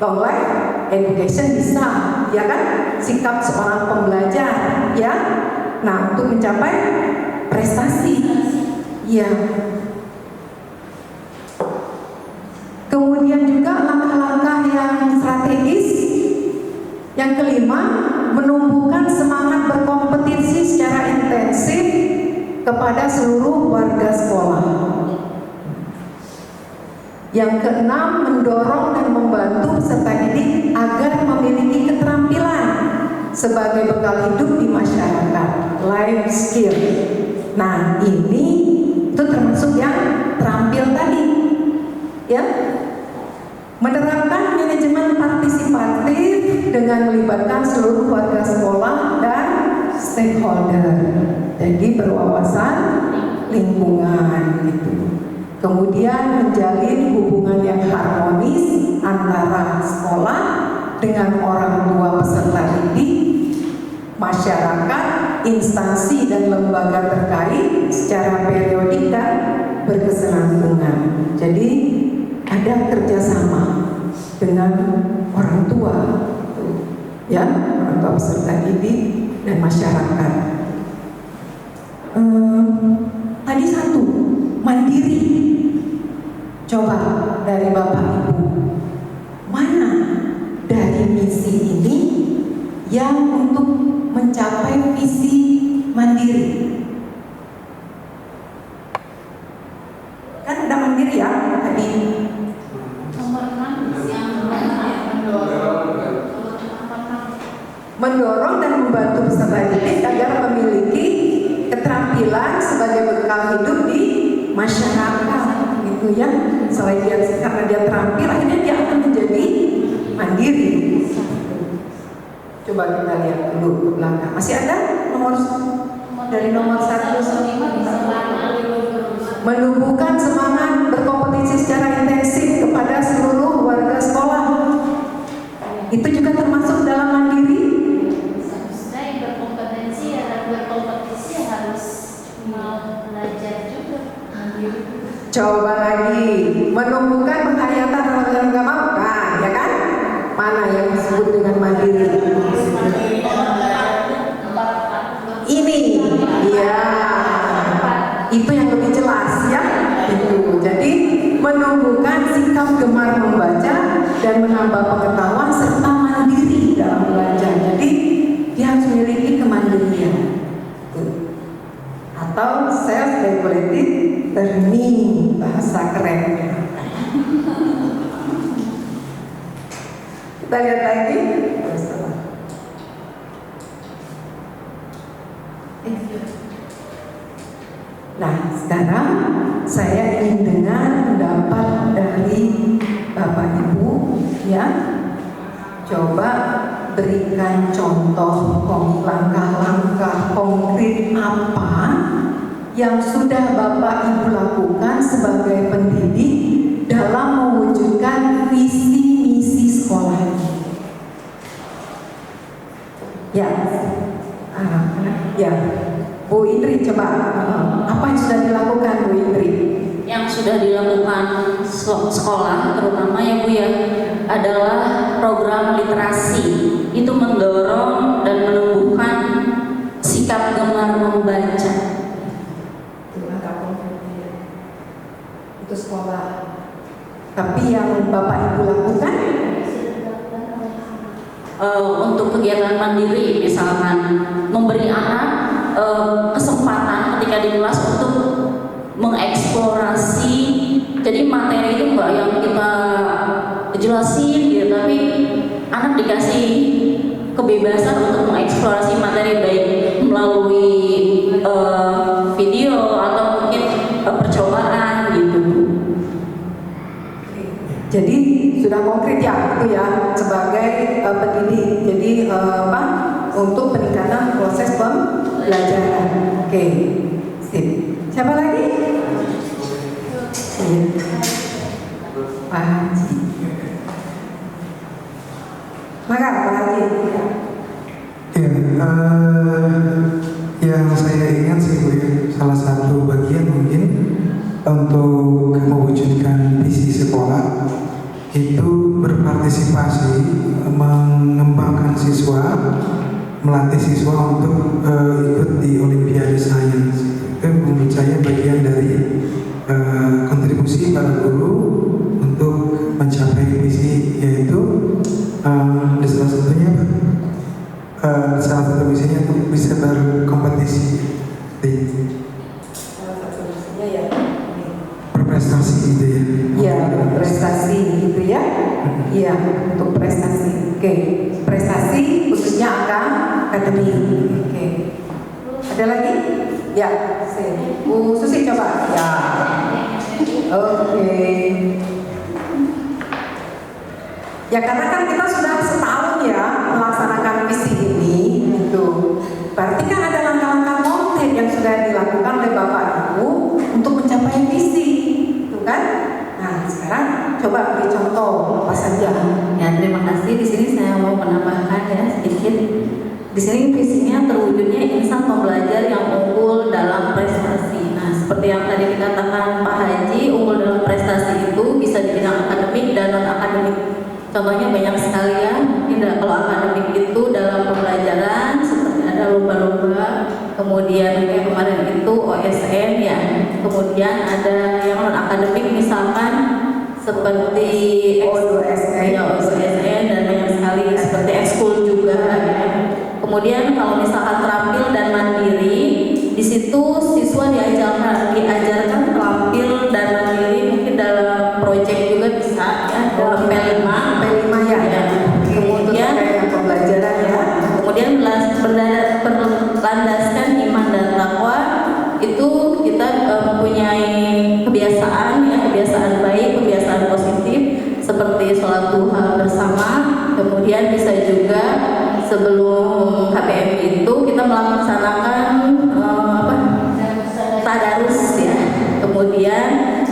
Long life education bisa, ya kan? Sikap seorang pembelajar, ya. Nah, untuk mencapai prestasi, ya. Kemudian juga langkah-langkah yang strategis. Yang kelima, menumbuhkan semangat berkompetisi secara intensif kepada seluruh warga sekolah. Yang keenam, mendorong dan membantu peserta didik agar memiliki keterampilan sebagai bekal hidup di masyarakat, life skill. Nah, ini itu termasuk yang terampil tadi, ya. Menerapkan manajemen partisipatif dengan melibatkan seluruh warga sekolah dan stakeholder. Jadi berwawasan lingkungan gitu. Kemudian menjalin hubungan yang harmonis antara sekolah dengan orang tua peserta didik, masyarakat, instansi dan lembaga terkait secara periodik dan berkesinambungan. Jadi ada kerjasama dengan orang tua, ya, orang tua peserta didik dan masyarakat. Tadi satu, mandiri. Coba dari Bapak Ibu, mana dari misi ini yang untuk mencapai visi mandiri? mandiri ya tadi. Nomor 6 yang Mendorong dan membantu peserta didik agar memiliki keterampilan sebagai bekal hidup di masyarakat, gitu ya. Selain dia karena dia terampil, akhirnya dia akan menjadi mandiri. Coba kita lihat dulu ke belakang. Masih ada dari nomor 1 sampai 5. Menumbuhkan semangat berkompetisi secara intensif kepada seluruh warga sekolah. Itu juga termasuk dalam mandiri. Saya berkompetensi ya, berkompetisi harus mau belajar juga. Coba lagi, menumbuhkan penghayatan agama bukan, ya kan? Mana yang disebut dengan mandiri? Ini, ya, itu yang lebih jelas ya. Itu. Jadi menumbuhkan sikap gemar membaca dan menambah pengetahuan serta mandiri dalam belajar. Jadi dia harus memiliki kemandirian. Atau self-regulated learning, bahasa kerennya. Kita lihat lagi. Nah, sekarang saya ingin dengar pendapat dari Bapak Ibu, ya. Coba berikan contoh langkah-langkah konkret apa yang sudah Bapak Ibu lakukan sebagai pendidik dalam mewujudkan visi misi sekolah. Ya, ya, Bu Indri coba apa yang sudah dilakukan Bu Indri? Yang sudah dilakukan sekolah terutama ya Bu ya adalah program literasi. Itu mendorong dan menumbuhkan sikap gemar membaca. Itu sekolah. Tapi yang Bapak Ibu lakukan untuk kegiatan mandiri misalkan memberi anak kesempatan ketika di kelas untuk mengeksplorasi. Jadi materi itu enggak yang kita jelasin gitu, tapi anak dikasih kebebasan untuk mengeksplorasi materi baik melalui video atau mungkin percobaan gitu. jadi sudah konkret ya itu ya sebagai pendidik. Jadi untuk peningkatan proses pembelajaran. Oke, sip. Siapa lagi? Pak Haji. Maka Pak Haji. Ya, yang saya ingat sih Bu, salah satu bagian mungkin untuk mewujudkan visi sekolah itu berpartisipasi, mengembangkan siswa, melatih siswa untuk ikut di Olimpiade Sains. Itu menurut saya bagian dari kontribusi para guru untuk mencapai visi, yaitu salah satunya salah satu visinya untuk bisa berkompetisi, berprestasi gitu ya. Ya, prestasi gitu ya. Iya, untuk prestasi. Oke, prestasi khususnya akademik. Oke. Ada lagi? Ya, Bu Susi coba. Ya. Oke. Ya karena kan kita sudah setahun ya melaksanakan visi ini, gitu. Berarti kan ada langkah-langkah konkret yang sudah dilakukan oleh Bapak Ibu untuk mencapai visi, gitu kan? Nah sekarang coba beri contoh apa saja. Ya, terima kasih. Di sini saya mau menambahkan ya sedikit. Di sini visinya terwujudnya insan pembelajar yang unggul dalam prestasi. Nah, seperti yang tadi dikatakan Pak Haji, unggul dalam prestasi itu bisa di bidang akademik dan non akademik. Contohnya banyak sekali ya. Mungkin kalau akademik itu dalam pembelajaran seperti ada lomba-lomba, kemudian kayak kemarin itu OSN ya. Kemudian ada yang non akademik misalkan seperti OSN dan banyak sekali seperti ekskul juga ya. Kemudian kalau misalkan terampil dan mandiri, di situ siswa diajarkan terampil dan mandiri mungkin kebiasaan ya, kebiasaan baik, kebiasaan positif seperti sholat duha bersama. Kemudian bisa juga sebelum KPM itu kita melaksanakan tadarus ya.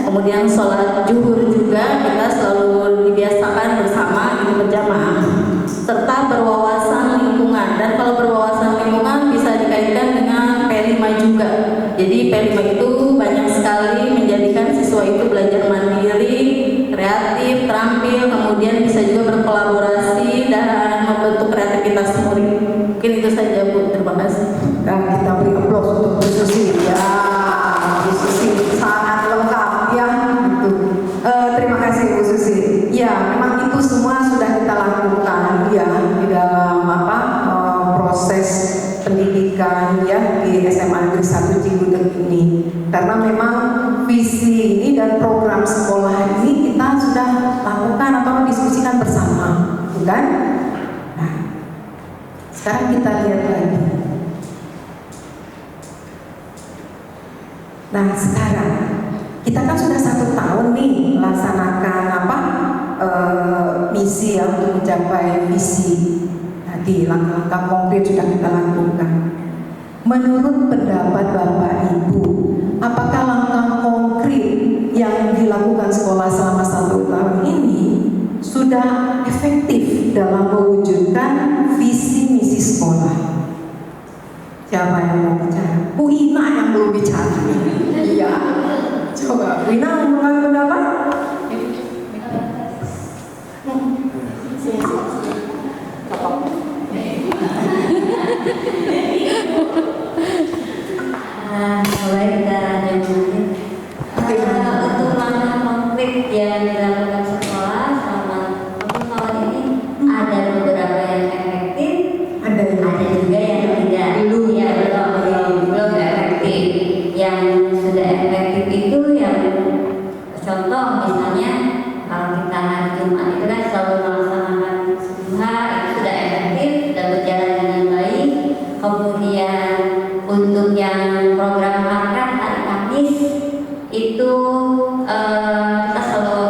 Kemudian sholat zuhur juga kita selalu dibiasakan bersama gitu berjamaah, serta berwawasan lingkungan. Dan kalau berwawasan lingkungan bisa dikaitkan dengan P5 juga. Jadi P5 itu banyak sekali menjadikan siswa itu belajar mandiri, kreatif, terampil, kemudian bisa juga berkolaborasi dan membentuk kreativitas murid. Mungkin itu saja Bu, terima kasih. Dan kita beri aplaus untuk Bu Susi. Ya, Bu Susi sangat lengkap ya. Gitu. Terima kasih Bu Susi. Ya, memang itu semua sudah kita lakukan ya di dalam proses pendidikan ya di SMA Negeri 1 Cigudeg ini. Karena memang visi ini dan program sekolah ini kita sudah lakukan atau diskusikan bersama, bukan? Nah, sekarang kita lihat lagi. Nah, sekarang kita kan sudah 1 tahun nih melaksanakan misi ya untuk mencapai visi. Tadi langkah-langkah konkret sudah kita lakukan. Menurut pendapat Bapak Ibu, apakah langkah konkret yang dilakukan sekolah selama 1 tahun ini sudah efektif dalam mewujudkan visi misi sekolah? Siapa yang mau bicara? Bu Ina yang belum bicara. Iya. Coba Bu Ina mengeluarkan pendapat. Baik dan untuk langkah konkret yang dilakukan sekolah selama 1 tahun ini ada beberapa yang efektif, ada juga yang tidak. Belum efektif. Yang sudah efektif itu yang contoh misalnya kalau kita hari Jumat itu kan selalu melaksanakan duha, itu sudah efektif, sudah berjalan dengan baik. Kemudian untuk yang program makan hari Kamis itu kita selalu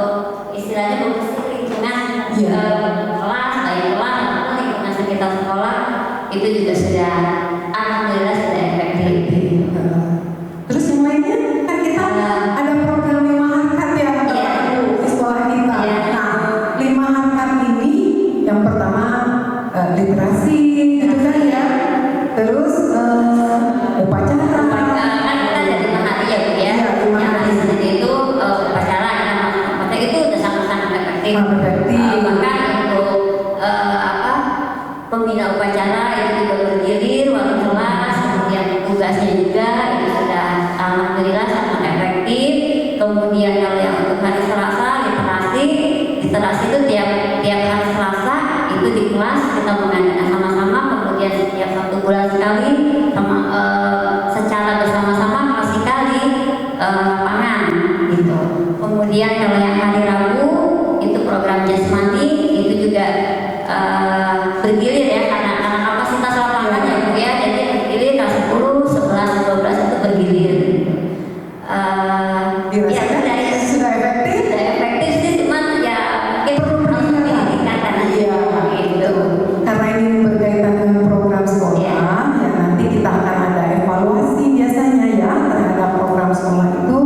istilahnya membersih lingkungan kelas, baik kelas maupun lingkungan sekitar sekolah, itu juga sudah alhamdulillah sudah efektif. Terus yang lainnya kan kita ada program 5 harkat ya di sekolah kita. Nah, 5 harkat ini yang pertama literasi gitu kan ya. Terus upacara. Kan kita ada 5 hari ya Bu ya. Yang hari Senin itu upacara, maka itu udah sangat-sangat efektif. Bahkan untuk pembina upacara itu juga bergilir wali kelas, kemudian tugasnya juga itu sudah alhamdulillah sangat efektif. Kemudian kalau yang untuk hari Selasa literasi itu tiap hari Selasa itu di kelas kita mengadakan sama-sama, kemudian setiap 1 bulan sekali secara bersama-sama kasih kali lapangan gitu. Kemudian kalau yang hari Rabu itu program jasmani itu juga bergilir ya karena kapasitas lapangan ya Bu ya, jadi bergilir kelas 10, 11, 12 itu bergilir. Ya sudah efektif sih, cuman ya mungkin perlu ditingkatkan aja gitu. Karena ini berkaitan dengan program sekolah, ya nanti kita akan ada evaluasi biasanya ya terhadap program sekolah itu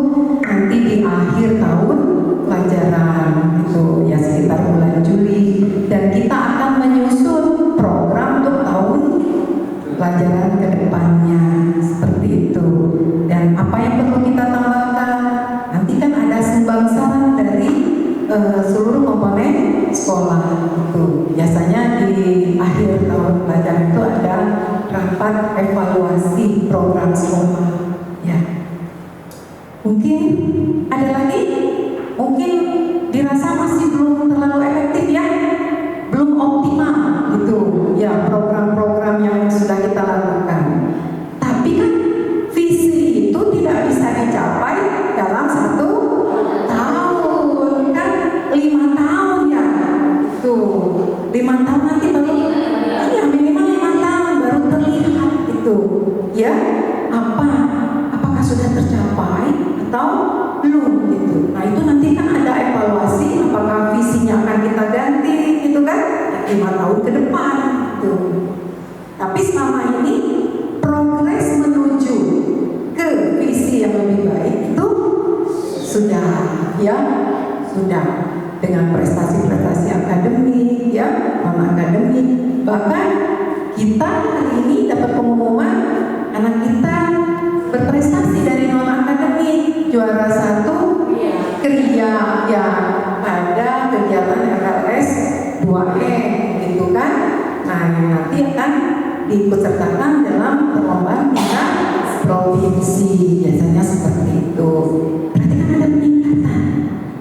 nanti di akhir tahun pelajaran itu ya sekitar bulan Juli, dan kita akan menyusun program untuk tahun pelajaran ke depannya seperti itu. Dan apa yang perlu kita tambahkan nanti kan ada sumbangsaan dari seluruh komponen sekolah itu. Biasanya di akhir tahun pelajaran itu ada rapat evaluasi program sekolah ya. Mungkin ada lagi, mungkin dirasa masih belum terlalu efektif ya, belum optimal gitu ya program-program yang sudah kita lakukan. Tapi kan visi itu tidak bisa dicapai dalam 1 tahun, kan 5 tahun ya. Tuh, 5 tahun nanti baru ya minimal 5 tahun baru terlihat itu. Ya, apakah sudah tercapai atau belum? Sudah, ya, sudah dengan prestasi-prestasi akademik, ya, non akademik. Bahkan kita hari ini dapat pengumuman anak kita berprestasi dari non akademik, juara 1 kriya, ya, pada kegiatan RLS 2E, gitu kan? Nah, yang nanti akan diikutsertakan dalam perlombaan tingkat provinsi, biasanya seperti itu. Berarti kan ada peningkatan,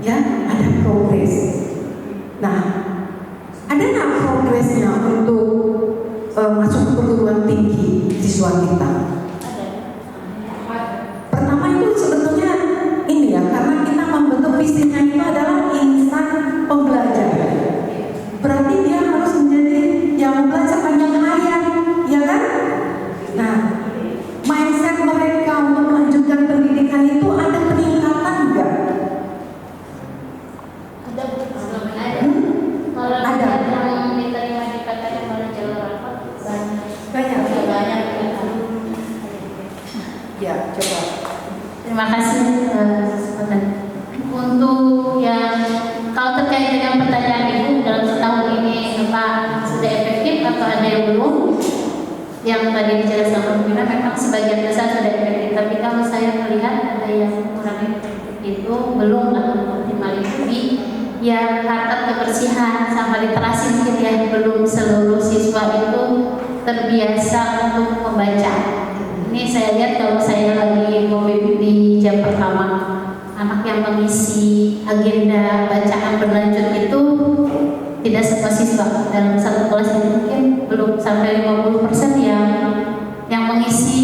ya, ada progres. Nah, ada nggak progresnya untuk masuk ke perguruan tinggi siswa kita? Pertama itu sebetulnya ini ya, karena kita membentuk visinya itu adalah insan pembelajar. Berarti dia harus menjadi yang belajar panjang hayat, ya kan? Nah, mindset mereka untuk melanjutkan pendidikan itu ada peningkatan enggak? Ada belum ada. Kalau Ada. yang diterima di PTN Polda Jawa Barat Banyak. banyak. Ya, coba. Terima kasih kesempatan. Untuk yang kalau terkait dengan pertanyaan Ibu dalam setahun ini apa sudah efektif atau ada yang belum? Yang tadi dijelaskan Ibu Mina memang sebagian besar sudah efektif, tapi kalau saya melihat ada yang kurang efektif itu belum optimal itu di yang harta kebersihan sama literasi mungkin ya belum seluruh siswa itu terbiasa untuk membaca. Ini saya lihat kalau saya lagi membimbing di jam pertama, anak yang mengisi agenda bacaan berlanjut itu tidak semua siswa dalam satu kelas itu mungkin belum sampai 50% yang mengisi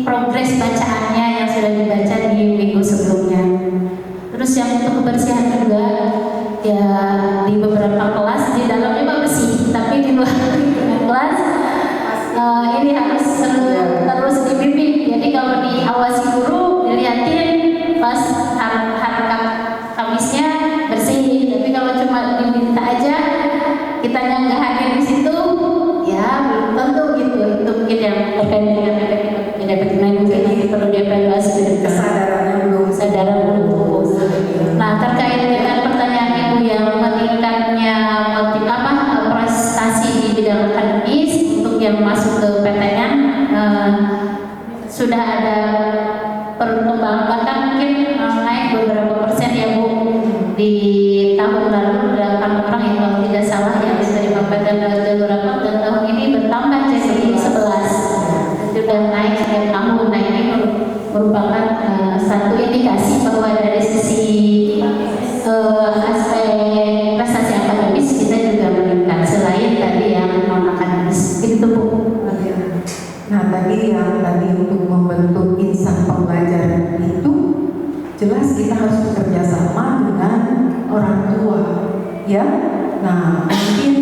progres bacaannya yang sudah dibaca di minggu sebelumnya. Terus yang untuk kebersihan juga ya di beberapa kelas di dalamnya bersih, tapi di luar kelas ini harus terus dibimbing. Jadi kalau diawasi guru dilihatin pas harga Kamisnya bersih, tapi kalau cuma diminta aja kitanya nggak hadir di situ, ya belum tentu gitu. Itu mungkin yang terkait dengan efektif. Jadi perlu dievaluasi. Kesadaran belum tumbuh. Nah, terkait dengan pertanyaan Ibu yang meningkatnya prestasi di bidang akademis untuk yang masuk ke PTN sudah ada perkembangan, bahkan mungkin naik beberapa persen ya Bu. Di tahun lalu 8 orang yang kalau tidak salah yang diterima PTN jalur rapor, dan tahun ini bertambah jadi 11. Itu sudah naik setiap tahun. Nah, ini merupakan satu indikasi bahwa dari sisi aspek prestasi akademis kita juga meningkat selain tadi yang non akademis. Itu Bu. Nah, tadi untuk membentuk insan pembelajar itu jelas kita harus bekerja sama dengan orang tua, ya. Nah, mungkin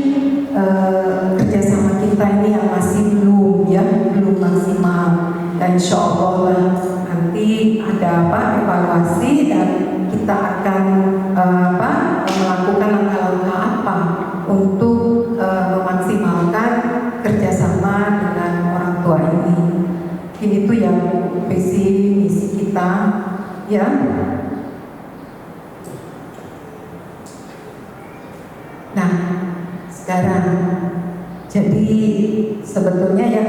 kerjasama kita ini yang masih belum maksimal, dan insya Allah nanti ada evaluasi dan kita akan melakukan langkah-langkah apa untuk memaksimalkan kerjasama dengan orang tua ini. Ini tuh yang visi misi kita, ya. Nah, sekarang jadi sebetulnya ya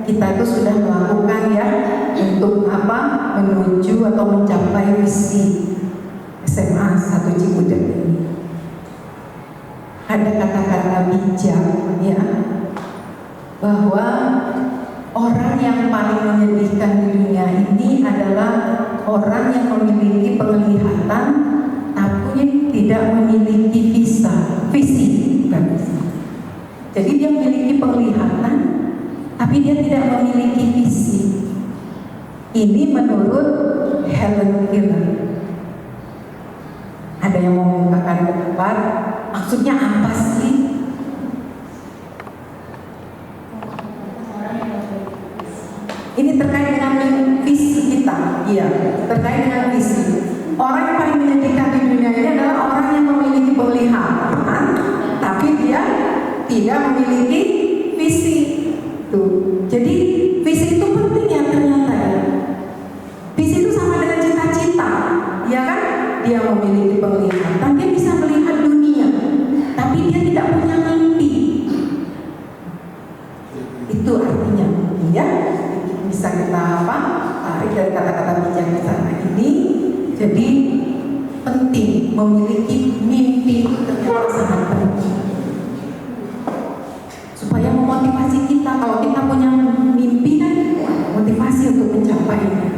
kita itu sudah melakukan ya untuk menuju atau mencapai visi SMA 1 Cigudeg ini. Ada kata-kata bijak ya, bahwa orang yang paling menyedihkan di dunia ini adalah orang yang memiliki penglihatan tapi tidak memiliki visi. Jadi dia memiliki penglihatan tapi dia tidak memiliki visi. Ini menurut Helen Keller. Ada yang mau mengungkapkan pendapat, maksudnya apa sih? Ini terkait dengan visi kita, iya, terkait dengan visi. Orang yang paling menyedihkan di dunia ini adalah orang yang memiliki penglihatan, tapi dia tidak memiliki visi. Tuh, jadi visi itu penting ya ternyata. Visi itu sama dengan cita-cita, ya kan? penting, memiliki mimpi itu ternyata sangat penting. Supaya memotivasi kita, kalau kita punya mimpi kan motivasi untuk mencapainya.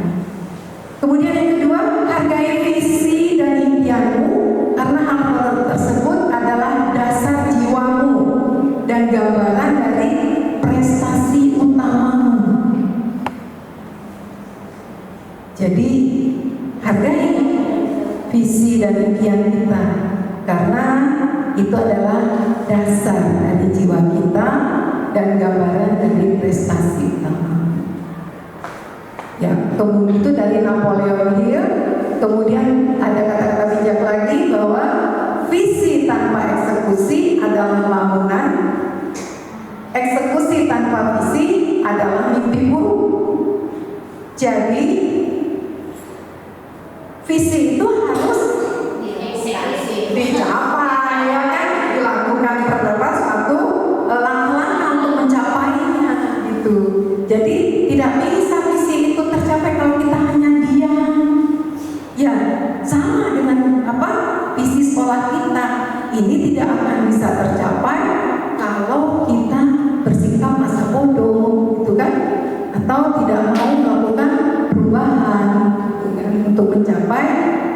Kemudian yang kedua, hargai visi dan impianmu karena hal tersebut adalah dasar jiwamu dan gambaran dari prestasi utamamu. Jadi hargai visi dan impian kita karena itu adalah dasar dari jiwa kita dan gambaran dari prestasi utama. Ya, kemudian itu dari Napoleon Hill. Kemudian ada kata-kata bijak lagi bahwa visi tanpa eksekusi adalah lamunan, eksekusi tanpa visi adalah mimpi buruk. Jadi visi itu harus dicapai, ya kan, dilakukan beberapa suatu langkah-langkah untuk mencapainya gitu. Jadi tidak bisa visi itu tercapai kalau kita hanya diam. Ya, sama dengan visi sekolah kita. Ini tidak akan bisa tercapai kalau kita bersikap masa bodoh, gitu kan? Atau tidak mau melakukan perubahan gitu kan, untuk mencapai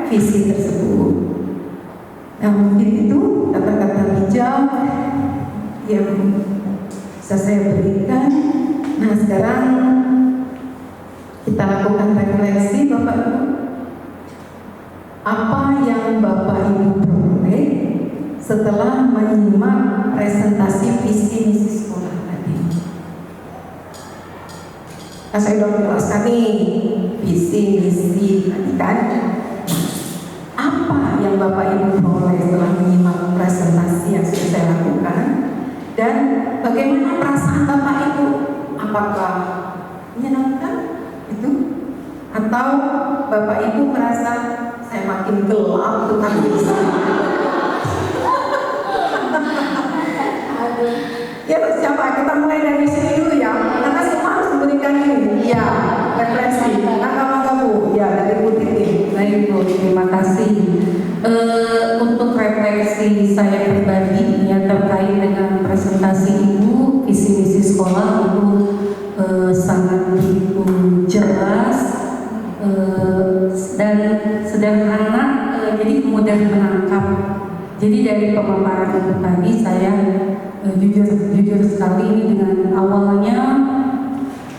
visi tersebut. Nah, mungkin itu kata-kata bijak yang bisa saya berikan. Nah, sekarang kita lakukan refleksi, Bapak Ibu. Apa yang Bapak Ibu peroleh setelah menyimak presentasi visi misi sekolah tadi? Nah, saya sudah jelaskan nih visi misi tadi kan. Apa yang Bapak Ibu peroleh setelah menyimak presentasi yang sudah saya lakukan? Dan bagaimana perasaan Bapak Ibu? Apakah menyenangkan itu? Atau Bapak Ibu merasa saya makin gelap tentang visi? Ya, siapa? Kita mulai dari sini dulu ya, karena semua harus memberikan ini. Ya, refleksi. Maka Bu, ya dari Bu Titi. Baik Bu, terima kasih. Untuk refleksi saya pribadi yang terkait dengan presentasi Ibu visi misi sekolah itu sangat begitu jelas dan sederhana, jadi mudah menangkap. Jadi dari pemaparan itu tadi saya jujur sekali ini dengan awalnya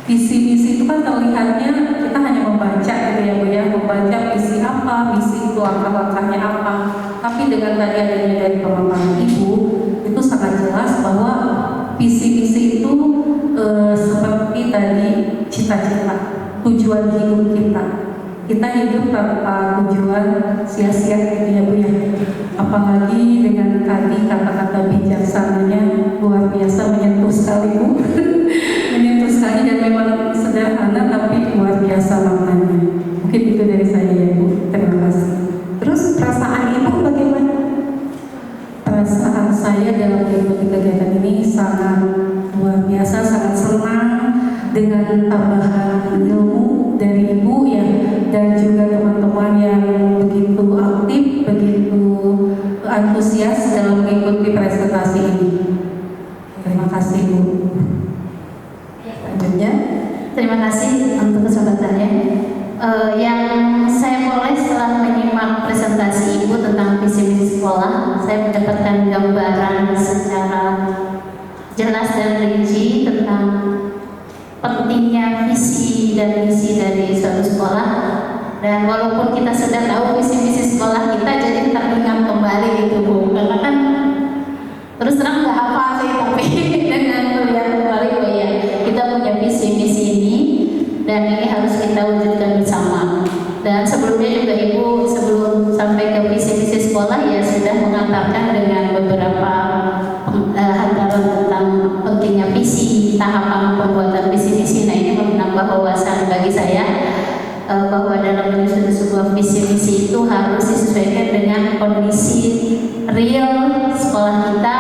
visi misi itu kan terlihatnya kita hanya membaca gitu ya Bu ya, membaca visi apa, misi itu langkah-langkahnya apa. Tapi dengan tadi adanya dari pemaparan Ibu itu sangat jelas bahwa visi misi itu seperti tadi cita-cita, tujuan hidup kita. Kita hidup tanpa tujuan sia-sia gitu ya Bu ya. Apalagi dengan tadi kata-kata bijaksananya luar biasa, menyentuh sekali Bu. Menyentuh sekali dan memang sederhana tapi luar biasa maknanya. Mungkin itu dari saya ya Bu. Terima kasih. Terus perasaan Ibu bagaimana? Perasaan saya dalam mengikuti kegiatan ini sangat luar biasa, sangat senang dengan tambahan ilmu dari Ibu ya, dan juga teman-teman yang begitu aktif, begitu antusias dalam mengikuti presentasi ini. Terima kasih Bu. Selanjutnya, Terima kasih untuk kesempatannya. Yang saya peroleh setelah menyimak presentasi Ibu tentang visi misi sekolah, saya mendapatkan gambaran secara jelas dan rinci tentang pentingnya visi dan misi dari suatu sekolah. Dan walaupun kita sudah tahu visi misi sekolah kita, jadi teringat kembali gitu Bu, karena kan terus terang nggak apa sih, tapi dengan melihat kembali oh ya kita punya visi misi ini dan ini harus kita wujudkan bersama. Dan sebelumnya juga Ibu sebelum sampai ke visi misi sekolah ya sudah mengantarkan dengan beberapa hantaran tentang pentingnya visi, tahapan pembuatan visi misi. Nah, ini menambah wawasan bagi saya bahwa dalam menyusun sebuah visi misi itu harus disesuaikan dengan kondisi real sekolah kita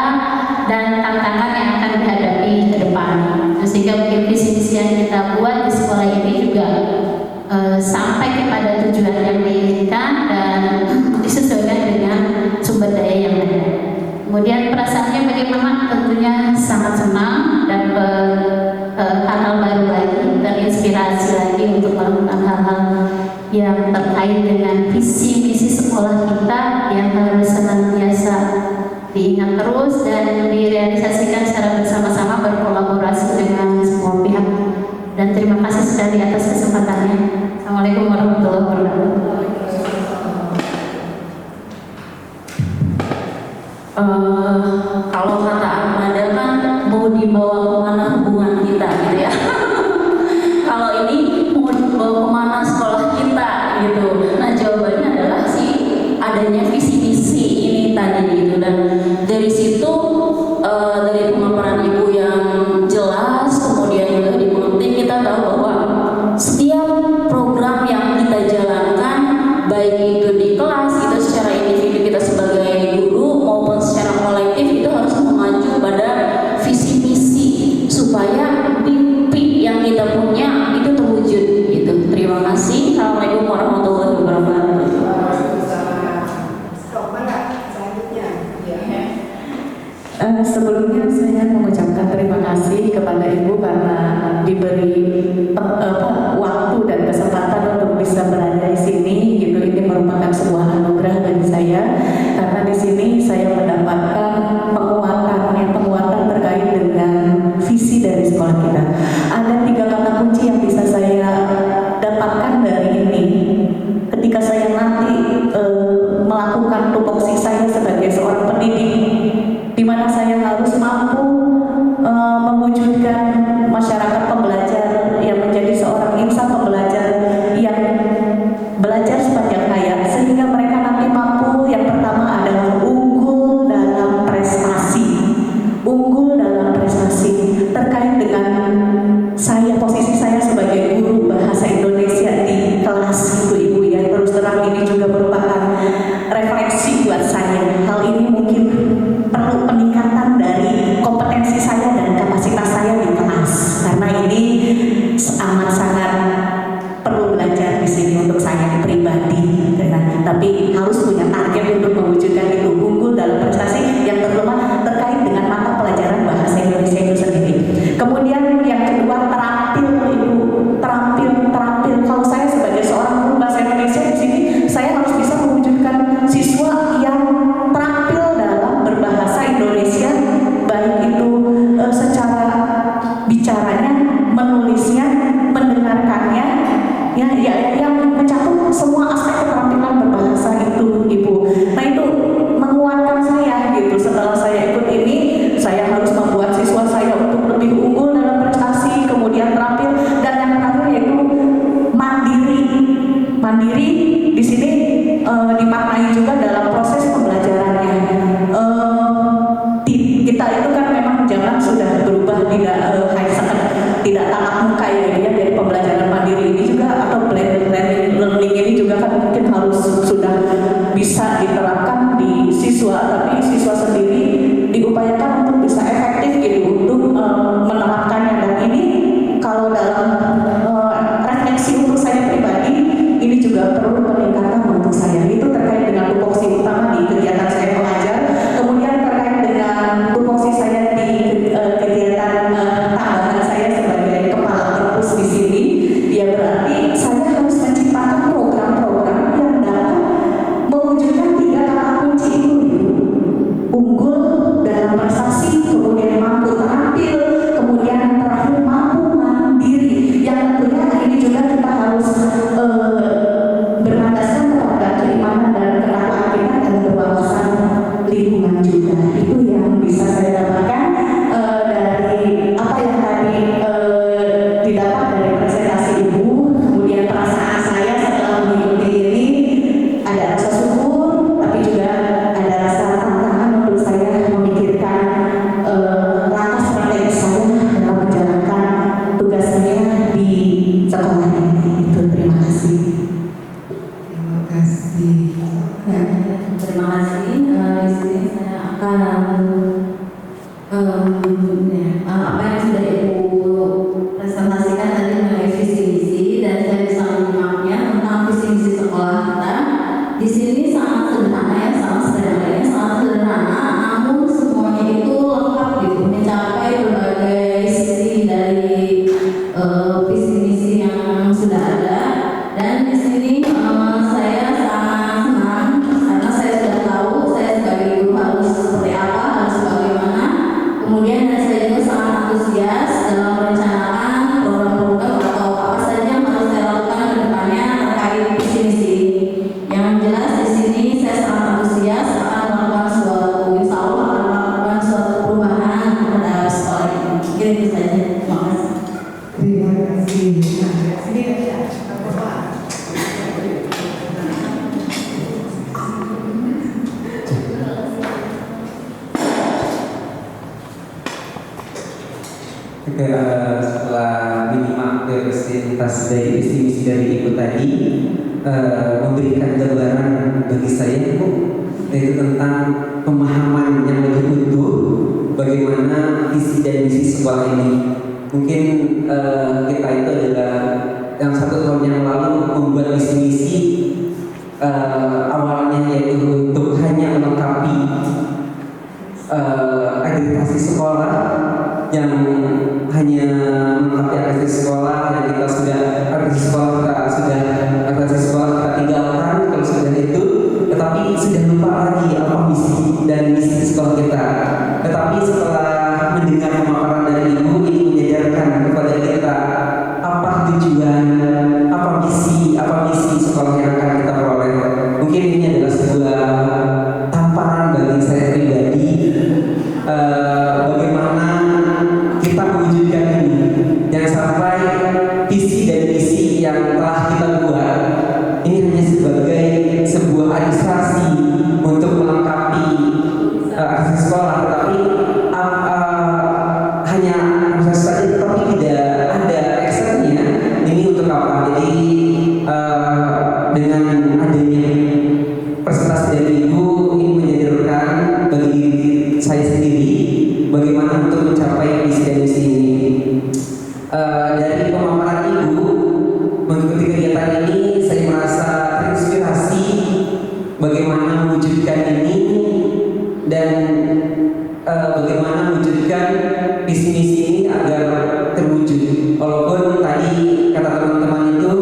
dan tantangan yang akan dihadapi ke depan. Sehingga mungkin visi misi yang kita buat di sekolah ini juga sampai kepada tujuan yang diinginkan dan disesuaikan Kemudian perasaannya bagaimana? Tentunya sangat senang dan hal-hal baru lagi, terinspirasi lagi untuk melakukan hal-hal yang terkait dengan visi misi sekolah kita yang harus senantiasa diingat terus dan direalisasikan secara bersama-sama, berkolaborasi dengan semua pihak. Dan terima kasih sekali atas kesempatannya. Assalamualaikum warahmatullahi wabarakatuh. Kalau kata Armada kan mau dibawa kemana hubungan kita gitu ya. Kalau ini mau dibawa kemana sekolah kita gitu. Nah jawabannya adalah adanya visi misi ini tadi gitu, dan dari situ dari pemaparan ibu yang jelas kemudian juga dimengerti, kita tahu bahwa setiap program yang kita jalankan baik itu di kelas itu secara individu kita sebagai guru maupun secara kolektif itu harus mengacu pada visi misi supaya mimpi yang kita punya itu terwujud gitu. Terima kasih. Assalamualaikum warahmatullahi wabarakatuh. Sebelumnya saya mengucapkan terima kasih kepada Ibu karena diberi waktu dan kesempatan untuk bisa berada di sini gitu. Ini merupakan sebuah anugerah bagi saya karena di sini saya mendapatkan penguatan terkait dengan visi dari sekolah kita. Ada 3 kata kunci yang bisa saya dapatkan dari ini ketika saya nanti melakukan tupoksi saya sebagai seorang pendidik, di mana saya harus mampu mewujudkan masyarakat pembelajar yang menjadi seorang insan pembelajar yang belajar sepanjang hayat, sehingga mereka nanti mampu, yang pertama adalah unggul dalam prestasi terkait dengan posisi saya sebagai guru bahasa Indonesia di kelas itu Ibu ya. Terus terang ini juga merupakan refleksi buat saya. Hal ini mungkin perlu peningkatan dari kompetensi saya dan kapasitas saya di kelas, karena ini amat sangat perlu belajar di sini untuk saya pribadi. Tapi harus punya target untuk mewujudkan itu, unggul dalam prestasi, yang terutama terkait dengan mata pelajaran bahasa Indonesia itu sendiri. Kemudian yang kedua, terampil. Kalau saya sebagai seorang guru bahasa Indonesia di sini, saya harus bisa mewujudkan siswa yang terampil dalam berbahasa Indonesia, baik itu secara bicaranya, menulisnya, mendengarkannya, yang mencakup semua aspek keterampilan berbahasa itu Ibu. Nah itu menguatkan saya gitu. Setelah saya ikut ini, saya harus membuat siswa saya untuk lebih unggul dalam prestasi, kemudian terampil, dan yang terakhir yaitu mandiri. Di sini dimaknai juga dalam proses pembelajarannya. Kita itu kan memang zaman sudah berubah, tidak tatap muka ya, jadi pembelajaran mandiri ini juga atau blended learning ini juga kan mungkin harus sudah bisa diterapkan di siswa, tapi siswa sendiri diupayakan untuk bisa efektif gitu untuk menerapkannya. Dan ini kalau dalam refleksi untuk saya pribadi, ini juga perlu peningkatan untuk saya. Itu terkait dengan tupoksi utama di kegiatan saya mengajar, kemudian terkait dengan tupoksi saya di kegiatan tambahan saya sebagai kepala perpus di sini. Ya berarti saya harus menciptakan program-program yang dapat mewujudkan 3 kata kunci itu, unggul dalam prestasi, kemudian mampu terampil, kemudian terakhir mampu mandiri. Yang tentunya ini juga kita harus berlandaskan kepada keimanan dan ketakwaan kita dan berwawasan lingkungan juga. Itu yang bisa saya dapatkan dari apa yang tadi didapat dari presentasi Ibu. Kemudian perasaan saya setelah mengikuti ini ada rasa syukur, tapi juga ada rasa tantangan untuk saya memikirkan langkah strategis saya dalam menjalankan tugas saya di sekolah ini. Itu terima kasih. Terima kasih. Ya, terima kasih. Di sini saya akan apa yang sudah Ibu presentasikan tadi mengenai visi misi, dan saya bisa menyimaknya tentang visi misi sekolah kita. Di sini sangat sederhana ya, sangat sederhana, namun setelah menyimak presentasi dari visi dari Ibu tadi, memberikan gambaran bagi saya Bu, yaitu tentang pemahaman yang lebih utuh bagaimana visi dan misi sekolah ini. Mungkin kita itu adalah yang 1 tahun yang lalu membuat visi-misi awalnya yaitu untuk hanya melengkapi akreditasi sekolah, yang hanya melengkapi akreditasi sekolah yang kita sudah akreditasi sekolah kita tinggalkan kalau sudah itu, tetapi sudah lupa lagi apa misi dan misi sekolah kita. Tetapi setelah mendengar pemaparan dari Ibu, ini menyadarkan kepada kita apa tujuan, apa misi sekolah yang akan kita peroleh. Mungkin ini adalah sebuah tamparan bagi saya pribadi, bagaimana kita mewujudkan ini, jangan sampai visi dan misi yang telah kita buat ini hanya sebagai sebuah administrasi untuk melengkapi akses sekolah, tetapi hanya proses saja, tetapi tidak ada actionnya. Ini untuk apa? Jadi dengan adanya presentasi dari Ibu, ini menyadarkan bagi diri saya sendiri bagaimana untuk mencapai visi dan misi ini. Dari pemaparan Ibu mengikuti kegiatan ini, saya merasa terinspirasi bagaimana mewujudkan ini dan bagaimana mewujudkan visi misi ini agar terwujud. Walaupun tadi kata teman-teman itu,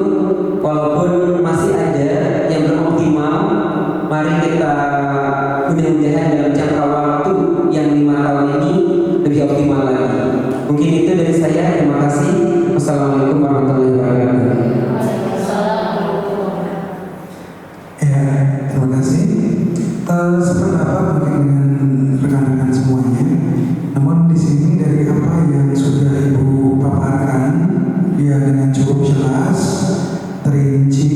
walaupun masih ada yang belum optimal, mari kita mudah-mudahan dalam jangka waktu yang 5 tahun ini lebih optimal lagi. Mungkin itu dari saya. Terima kasih. Wassalamualaikum warahmatullahi wabarakatuh. Ya, terima kasih. Sependapat mungkin dengan rekan-rekan semuanya. Namun di sini dari apa yang sudah Ibu paparkan, ya dengan cukup jelas, terinci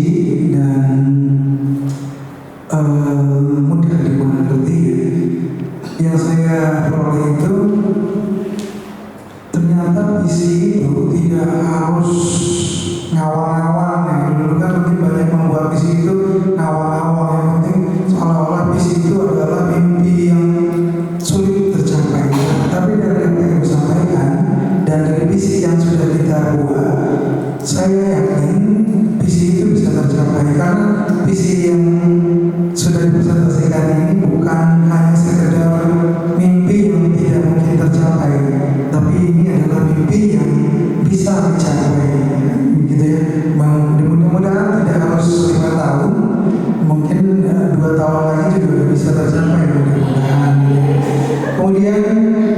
dan mudah dimengerti. Yang saya peroleh itu ternyata visi itu tidak harus ngawang-ngawang. Yang dulu kan mungkin banyak membuat visi itu ngawang-ngawang, yang penting seolah-olah visi itu adalah mimpi yang sulit tercapai. Tapi dari apa yang disampaikan dan dari visi yang sudah kita buat, saya yakin visi itu bisa tercapai, karena visi yang sudah dipresentasikan ini bukan hanya sekedar mimpi yang tidak mungkin tercapai, tapi ini adalah mimpi yang bisa dicapai, gitu ya. Mudah-mudahan tidak harus 5 tahun, mungkin 2 tahun lagi juga bisa tercapai, mudah-mudahan. Kemudian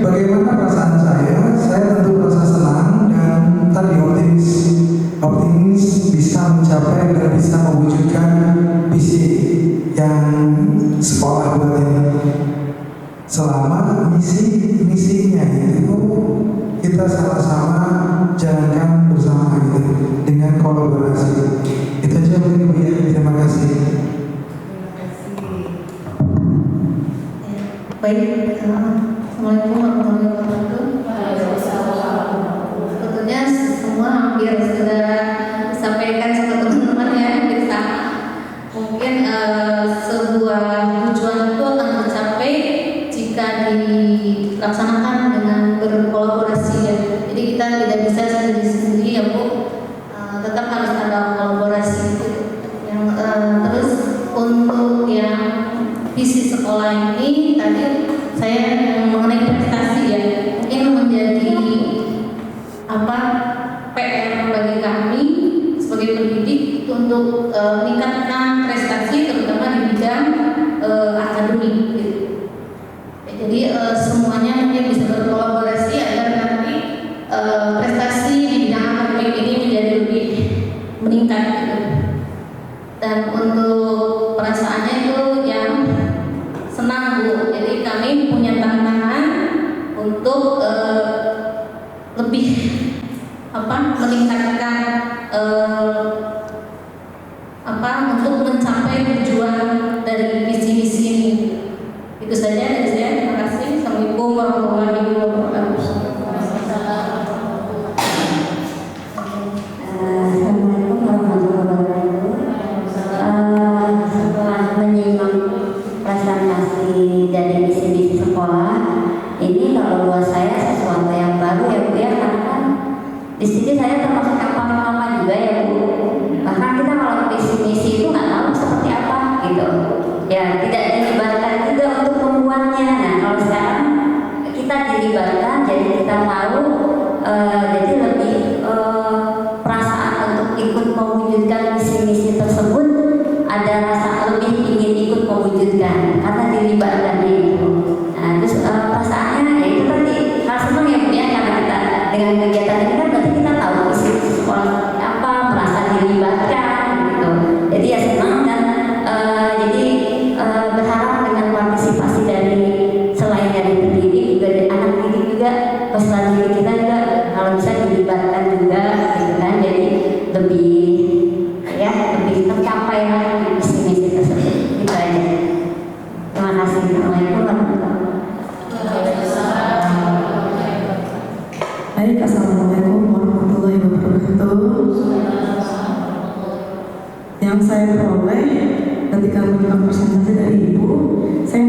bagaimana perasaan saya? Saya tentu merasa senang dan tadi optimis bisa mencapai dan bisa mewujudkan visi yang sekolah buat ini. Selama misinya itu kita sama-sama jalankan bersama gitu, dengan kolaborasi. Itu aja mungkin Bu ya. Terima kasih. Baik, Assalamualaikum warahmatullahi wabarakatuh. Tentunya semua hampir sudah disampaikan sama teman-teman ya, bisa. Mungkin sebuah tujuan itu akan tercapai jika dilaksanakan dengan berkolaborasi ya. Jadi kita tidak bisa sendiri-sendiri ya Bu, tetap harus ada kolaborasi itu. Yang terus untuk yang visi sekolah ini tadi saya mengenai prestasi ya, mungkin menjadi PR bagi kami sebagai pendidik untuk meningkatkan prestasi terutama di bidang akademik gitu. Jadi semuanya mungkin bisa berkolaborasi agar nanti prestasi di bidang akademik ini menjadi lebih meningkat gitu. Dan untuk perasaannya itu yang senang Bu. Jadi kami punya tantangan untuk lebih meningkatkan untuk karena dilibatkan itu. Nah, terus perasaannya ya itu tadi hal senang ya Bu ya, karena kita dengan kegiatan ini kan berarti kita tahu isi sekolah seperti apa, merasa dilibatkan gitu. Jadi ya senang dan jadi berharap dengan partisipasi dari selain dari pendidik juga dari anak didik juga peserta didik kita juga kalau bisa dilibatkan juga gitu kan, jadi lebih tercapai lah misi-misi tersebut. Itu aja. Terima kasih. Assalamualaikum warahmatullahi wabarakatuh. Baik, assalamualaikum warahmatullahi wabarakatuh. Yang saya peroleh ketika mendengar presentasi dari Ibu, saya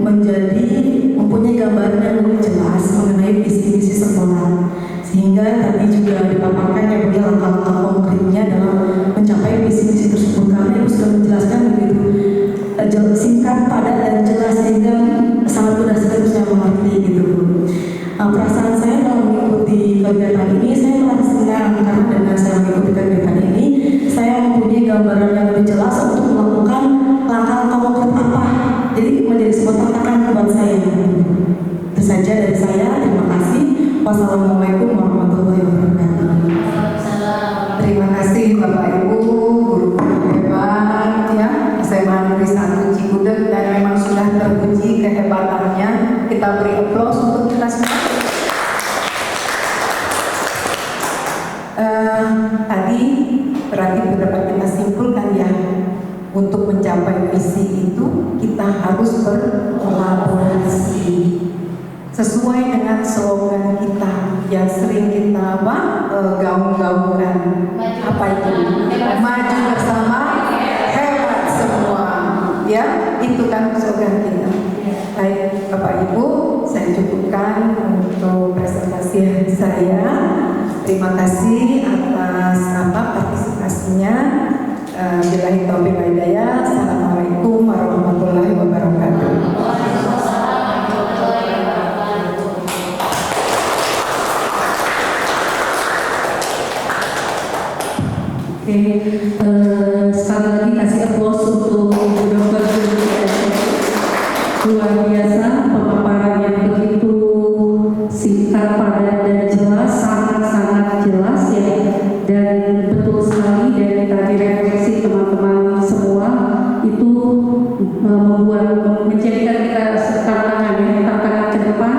menjadi mempunyai gambaran yang lebih jelas mengenai visi-misi sekolah, sehingga tadi juga dipaparkan ya Bu langkah-langkah konkretnya dalam mencapai visi-misi tersebut. Karena Ibu sudah menjelaskan begitu singkat, padat dan jelas sehingga sangat mudah sekali saya mengerti gitu Bu. Perasaan saya dalam mengikuti kegiatan ini, saya merasa senang karena dengan saya mengikuti kegiatan ini, saya mempunyai gambaran yang lebih jelas untuk melakukan langkah-langkah konkret apa. Jadi menjadi sebuah tantangan buat saya. Itu saja dari saya. Terima kasih. Wassalamualaikum warahmatullahi wabarakatuh. Terima kasih Bapak Ibu, guru-guru hebat ya, SMA Negeri 1 Cigudeg, dan memang sudah teruji kehebatannya. Kita beri aplaus untuk kita semua. Tadi berarti dapat kita simpulkan ya, untuk mencapai visi itu kita harus berkolaborasi sesuai dengan slogan kita yang sering kita gaung-gaungkan. Apa itu? Maju bersama, hebat semua. Ya, itu kan slogan kita. Baik Bapak Ibu, saya cukupkan untuk presentasi saya. Terima kasih atas partisipasinya. Billahi taufiq wal hidayah. Assalamualaikum warahmatullahi wabarakatuh. Sekali lagi kasih aplaus untuk Ibu Dr. Luar biasa, pemaparan yang begitu singkat, padat dan jelas, sangat-sangat jelas ya, dan betul sekali dari tadi refleksi teman-teman semua itu menjadikan kita tantangan ke depan,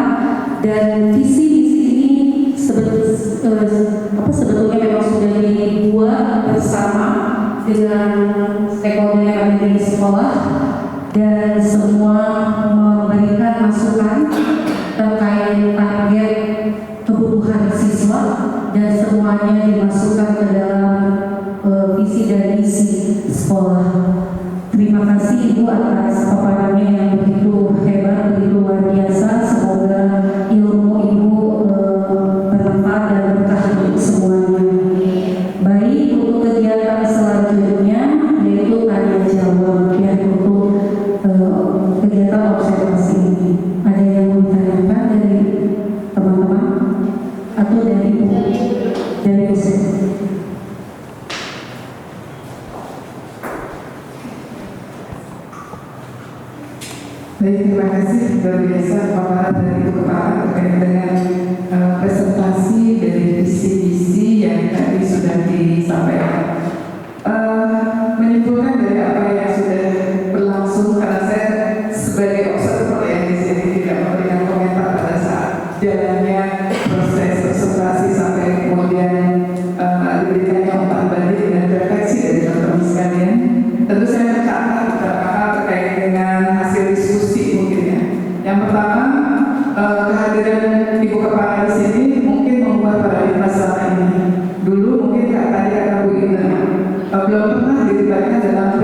dan visi-misi ini sebetulnya memang sudah dibuat bersama dengan stakeholder yang ada di sekolah, dan semua memberikan masukan terkait target kebutuhan siswa, dan semuanya dimasukkan ke dalam visi dan misi sekolah. Terima kasih Ibu atas paparannya yang begitu hebat, begitu luar biasa. Semoga ilmu Ibu bermanfaat dan berkah untuk semuanya. Baik, untuk kegiatan selanjutnya yaitu tanya jawab ya, untuk kegiatan observasi ini. Ada yang mau ditanyakan dari teman-teman atau dari Ibu? Dari Ibu. Baik, terima kasih luar biasa paparan dari Ibu Kepala terkait dengan presentasi dari visi-visi yang tadi sudah disampaikan. Menyimpulkan dari apa yang sudah berlangsung, karena saya sebagai observer yang di sini tidak memberikan komentar pada saat jalannya proses presentasi sampai kemudian diberikannya umpan balik dan refleksi dari teman-teman sekalian. Tentu saya mencatat beberapa hal terkait dengan hasil diskusi mungkin ya. Yang pertama, kehadiran Ibu Kepala di sini mungkin membuat paradigma selama ini. Dulu mungkin tadi kata Bu Ina, belum pernah dilibatkan dalam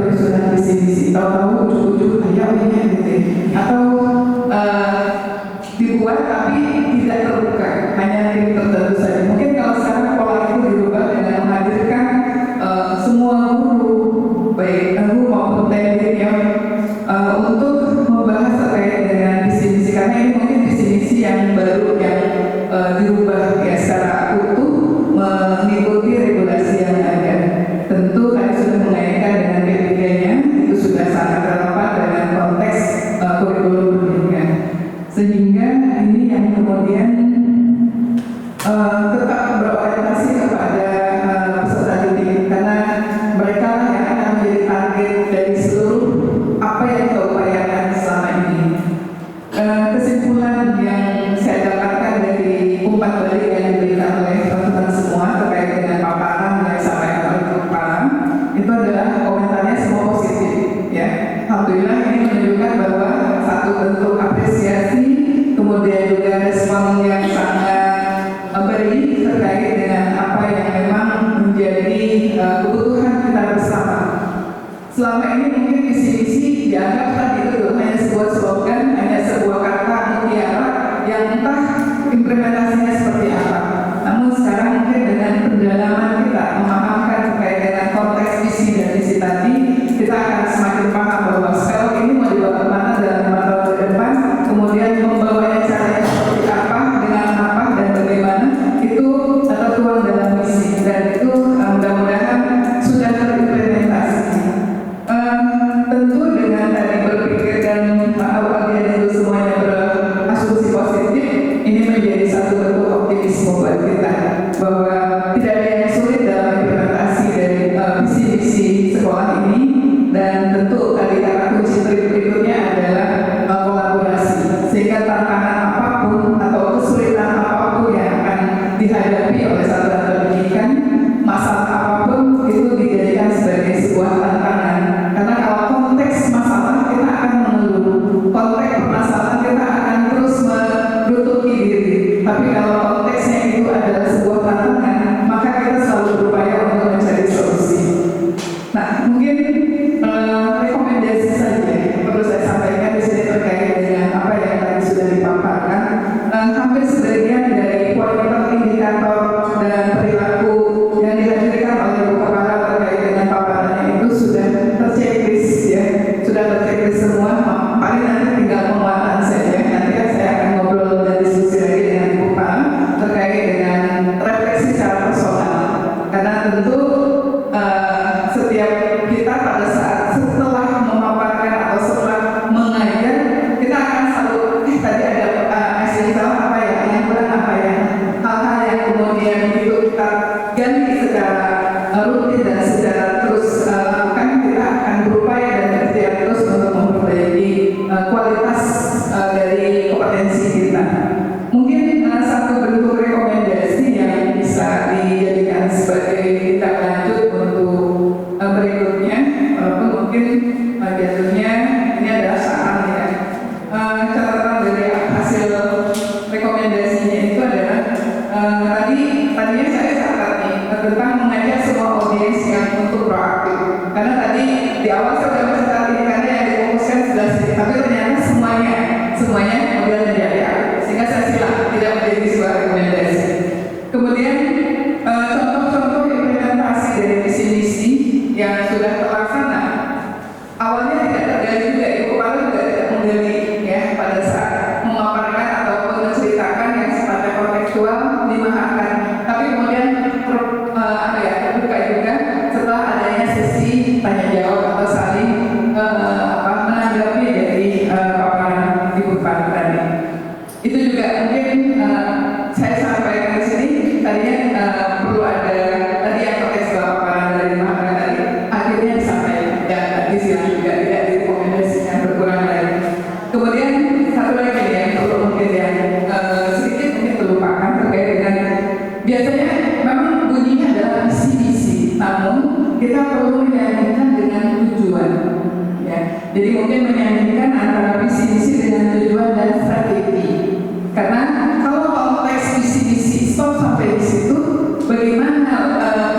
kemudian menyanyikan antara visi misi dengan tujuan dan strategi. Karena kalau konteks visi misi stop sampai di situ, bagaimana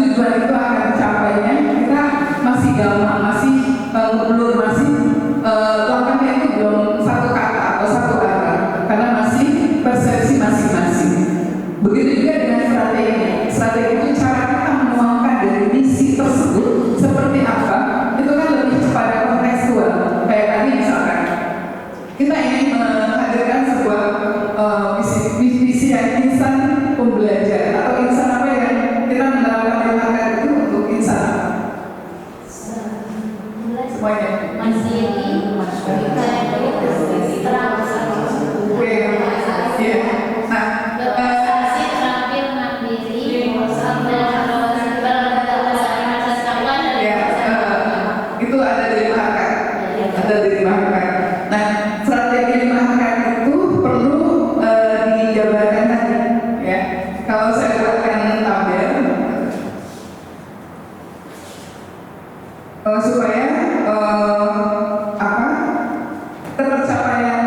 tujuan itu akan tercapainya, kita masih gampang, masih ngeblur, masih langkahnya itu belum satu kata atau satu arah, karena masih persepsi masing-masing. Begitu juga dengan strategi. Strategi itu cara kita menuangkan dari misi tersebut seperti apa, itu kan lebih kepada kontekstual. Kayak tadi misalkan kita ingin menghadirkan sebuah visi yang insan pembelajar atau insan apa yang kita menerapkan lima itu untuk insan semuanya. Masih ini Oke, iya. Nah, berprestasi, terampil, mandiri, itu ada di lima akar. Ada di lima akar. Nah, strategi lima akar itu perlu dijabarkan tadi, ya. Kalau saya buatkan tabel, supaya tercapainya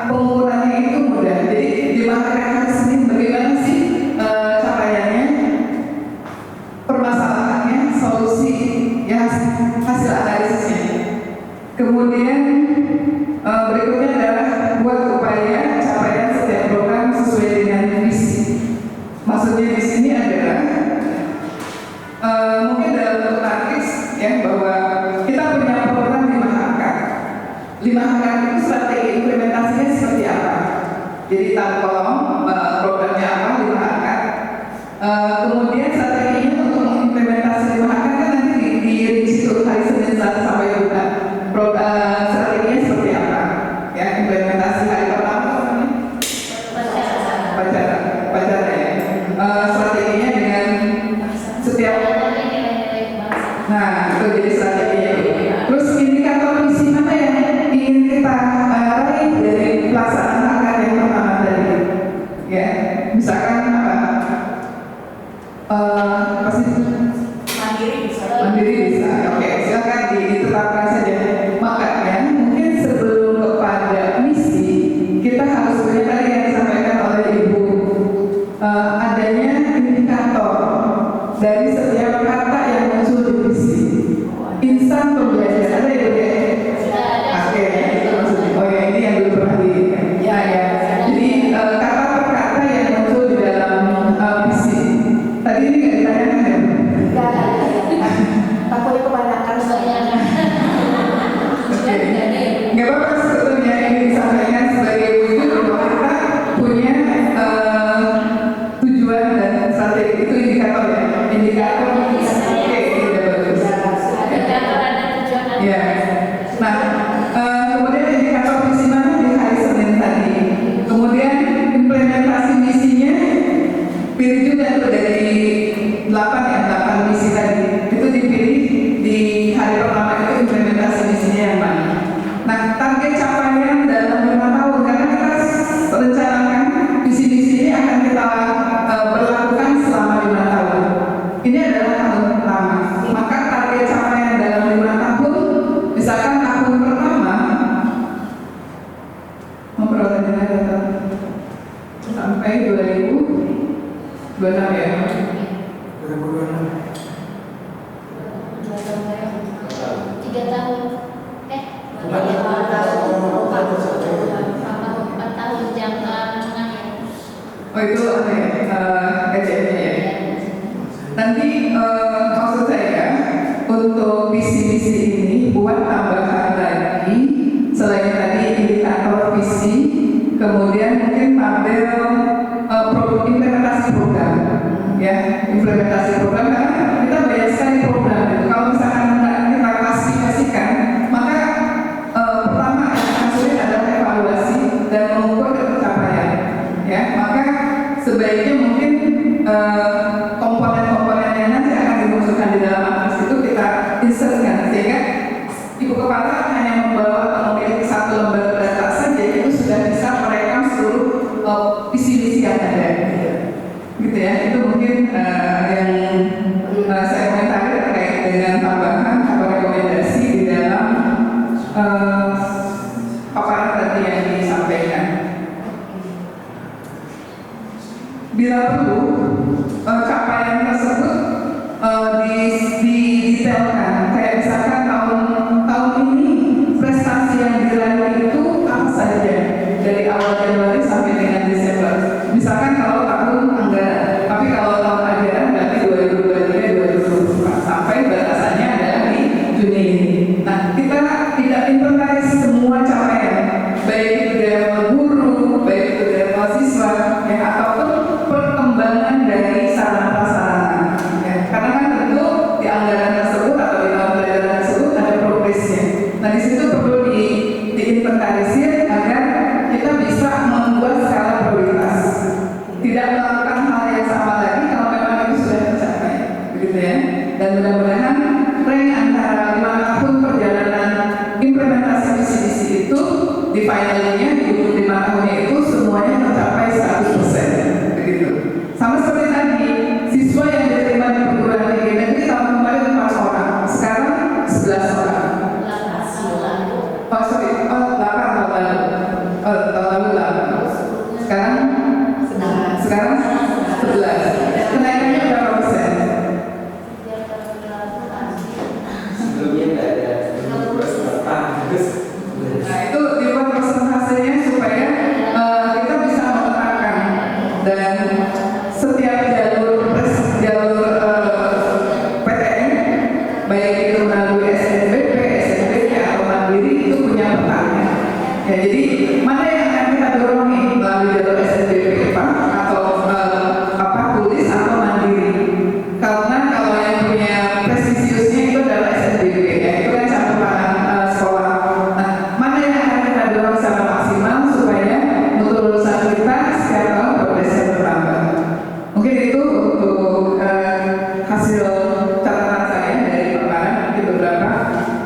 pengukurannya itu mudah. Jadi lima akar sendiri bagaimana sih capaiannya, permasalahannya, solusi, ya hasil analisisnya. Kemudian berikutnya adalah buat upaya capaian setiap program sesuai dengan visi. Maksudnya di sini adalah mungkin dalam bentuk praktis, ya, bahwa kita punya program 5 akar. 5 akar itu strategi implementasinya seperti apa? Jadi tolong programnya apa 5 akar. Kemudian strateginya untuk mengimplementasi 5 akar kan nanti dirinci tuh hari Senin sampai Jumat. Strateginya seperti apa? Ya, implementasi hari pertama pacaran ya. Strateginya dengan setiap, nah itu jadi strateginya. Terus indikator visi mana yang ingin kita raih dari pelaksanaan akar yang pertama tadi? Ya, misalkan apa? Pasti mandiri bisa. Oke, silakan ditetapkan saja. Makanya mungkin sebelum kepada misi, kita harus punya tadi yang disampaikan oleh Ibu, adanya indikator dari setiap kata yang muncul di visi. Insan pembelajar ada ya, Bu? Oke, itu maksudnya. Oh ya, ini yang belum pernah di. Ya. Jadi kata per kata yang muncul di dalam visi. Tadi ini nggak ditanyakan ya? Takutnya kebanyakan saya. Oke, nggak apa-apa sebetulnya ini disampaikan sebagai wujud bahwa kita punya tujuan dan strategi. Itu indikator ya, indikator. Oke, ini udah bagus. Ya, nah kemudian indikator visi mana di hari Senin tadi. Kemudian implementasi misinya pilih juga tuh dari 8 misi tadi. Itu dipilih di hari pertama itu implementasi misinya yang mana. Nah, target capaian dalam 5 tahun karena kita rencanakan visi-misi ini akan kita berlakukan selama 5 tahun. Ini adalah tahun pertama. Maka target capaian dalam 5 tahun, misalkan tahun pertama memperoleh nilai sampai 2026 ya. 3 tahun. 4 tahun jangka menengahnya. Oh itu apa ya? ECM-nya ya. Nanti maksud saya untuk visi-visi ini buat tambahan lagi selain tadi indikator visi, kemudian mungkin tabel implementasi program, ya implementasi program karena kita banyak sekali program itu. Kalau misalkan kita klasifikasikan, maka pertama yang sulit adalah evaluasi dan mengukur pencapaian. Ya, maka sebaiknya mungkin komponen-komponennya nanti akan dimunculkan di dalam atlas itu kita insertkan sehingga ibu kepala hanya membawa atau memiliki 1 lembar data saja itu sudah bisa merekam seluruh visi-visi yang ada, gitu ya. Itu mungkin yang saya komentari terkait paparan tadi yang disampaikan. Bila perlu, capaian tersebut didetailkan. Kayak misalkan tahun ini prestasi yang diraih itu apa saja dari awal Januari sampai dengan Desember. Misalkan kalau tahun anggaran, tapi kalau tahun ajaran berarti 2023-2024 sampai batasannya adalah di Juni ini. Nah, kita tidak inventaris semua capaian, baik itu dari guru, baik itu dari mahasiswa, ya, ataupun perkembangan dari sarana prasarana. Ya, karena kan tentu di anggaran tersebut atau di tahun pelajaran tersebut ada progresnya. Nah, di situ perlu diinventarisir agar kita bisa membuat skala prioritas. Tidak melakukan hal yang sama lagi kalau memang itu sudah tercapai, begitu ya. Dan mudah-mudahan rank antara 5 tahun perjalanan implementasi visi-misi itu di finalnya di 25 tahunnya itu semuanya tercapai 100%, begitu. Sama seperti tadi, siswa yang diterima di perguruan tinggi negeri tahun kemarin 4 orang, sekarang 11 orang. Oh sorry, 8 tahun lalu. Tahun lalu 8. Sekarang 11. Kenaikannya berapa persen? Sebelumnya nggak ada. Nah itu dibuat presentasinya supaya kita bisa memetakan dan setiap jalur PTN baik itu melalui SNBP, SNBP atau mandiri itu punya petanya. Ya, jadi mana yang akan kita dorong nih melalui jalur SNBP Pak atau tulis atau mandiri? Karena kalau yang punya prestisiusnya itu adalah SNBP, ya itu kan campuran sekolah. Nah, mana yang akan kita dorong secara maksimal supaya untuk lulusan kita setiap tahun progresnya bertambah. Mungkin itu untuk hasil catatan saya dari paparan. Mungkin beberapa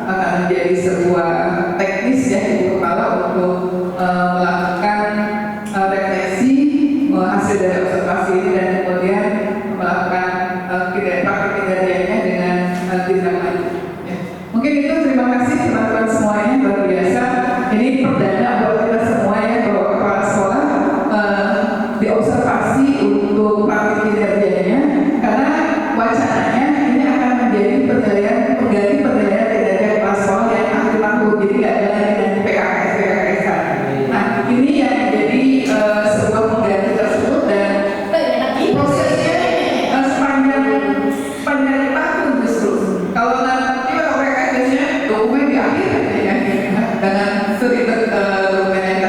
akan menjadi sebuah teknis ya di kepala untuk melakukan refleksi hasil dari observasi ini dan kemudian melakukan praktik kinerjanya dengan tindak lanjut. Ya. Mungkin itu, terima kasih teman-teman semuanya, luar biasa. Ini perdana buat kita semua ya, bahwa kepala sekolah diobservasi untuk praktik kinerjanya, karena wacananya ini akan menjadi penilaian pengganti penilaian kinerja kepala sekolah yang akhir tahun, jadi nggak ada lagi dengan PKKS. Nah ini yang menjadi sebuah pengganti tersebut dan prosesnya sepanjang tahun justru. Kalau nanti PKKS biasanya dokumen di akhir aja ya, dengan seribet dokumen yang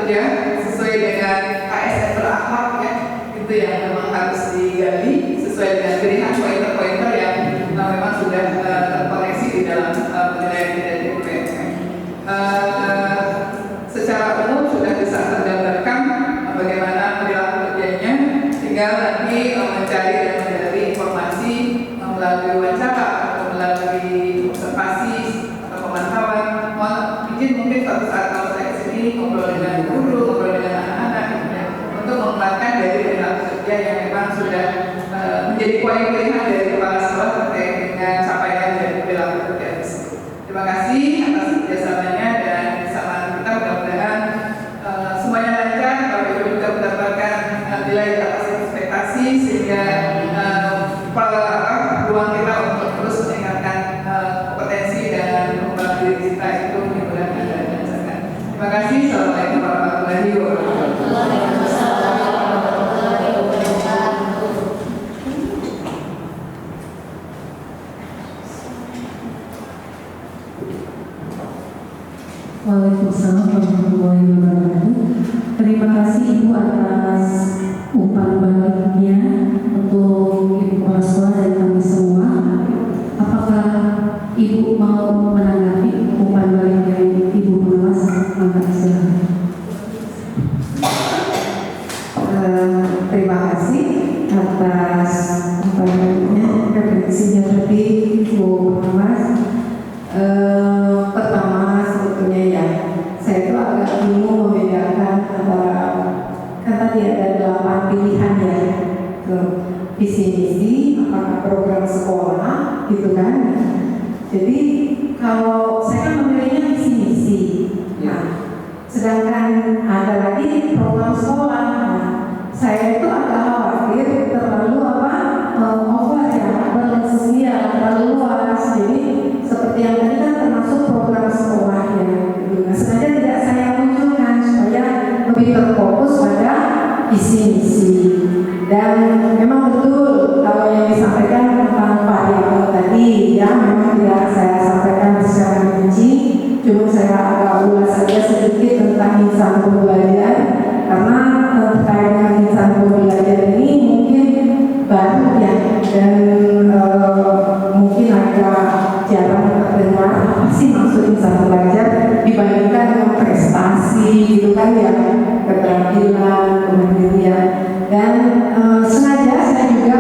kerja sesuai dengan ASN berakhlak ya, itu yang memang harus digali sesuai dengan pilihan pointer-pointer yang memang sudah terkoneksi di dalam penilaian dari UPM. Secara umum sudah bisa tergambarkan bagaimana perilaku kerjanya, tinggal nanti mencari dan menggali informasi melalui wawancara atau melalui observasi atau pemantauan. Mohon izin mungkin suatu saat kalau saya kesini ngobrol dengan guru, ngobrol dengan anak-anak ya, untuk mengembangkan dari perilaku kerja yang memang sudah menjadi poin pilihan dari kepala sekolah terkait dengan capaian dari perilaku kerja tersebut. Terima kasih atas kerjasamanya dan kesamaan kita, mudah-mudahan semuanya lancar. Bapak Ibu juga mendapatkan nilai di atas ekspektasi sehingga ruang kita untuk terus meningkatkan kompetensi dan membangun diri kita itu dimudahkan dan dilancarkan. Terima kasih. Assalamualaikum warahmatullahi wabarakatuh. Waalaikumsalam warahmatullahi wabarakatuh. Terima kasih Ibu atas umpan baliknya untuk Ibu Kepala Sekolah dan kami semua. Apakah Ibu mau menanggapi umpan balik dari Ibu Pengawas? Maka silakan. Terima kasih atas umpan baliknya, refleksinya tadi Ibu Pengawas. Pertama sebetulnya ya, saya itu agak bingung membedakan antara, kan tadi ada 8 pilihan ya, ke visi misi, apakah program sekolah gitu kan. Jadi kalau saya kan memilihnya visi misi, nah, sedangkan ada lagi program sekolah. Nah, saya itu agak khawatir terlalu over ya, berlebihan, terlalu luas. Jadi seperti yang tadi kan termasuk program sekolahnya. Nah, sengaja tidak saya munculkan supaya lebih terfokus pada visi misi. Dan memang betul kalau yang disampaikan tentang variabel tadi ya, memang tidak saya sampaikan secara rinci, cuma saya agak ulas saja sedikit tentang insan pembelajar, karena terkait dengan insan pembelajar ini mungkin baru ya, dan mungkin agak jarang terdengar apa sih maksud insan pembelajar dibandingkan dengan prestasi gitu kan ya, keterampilan, kemandirian. Dan sengaja saya juga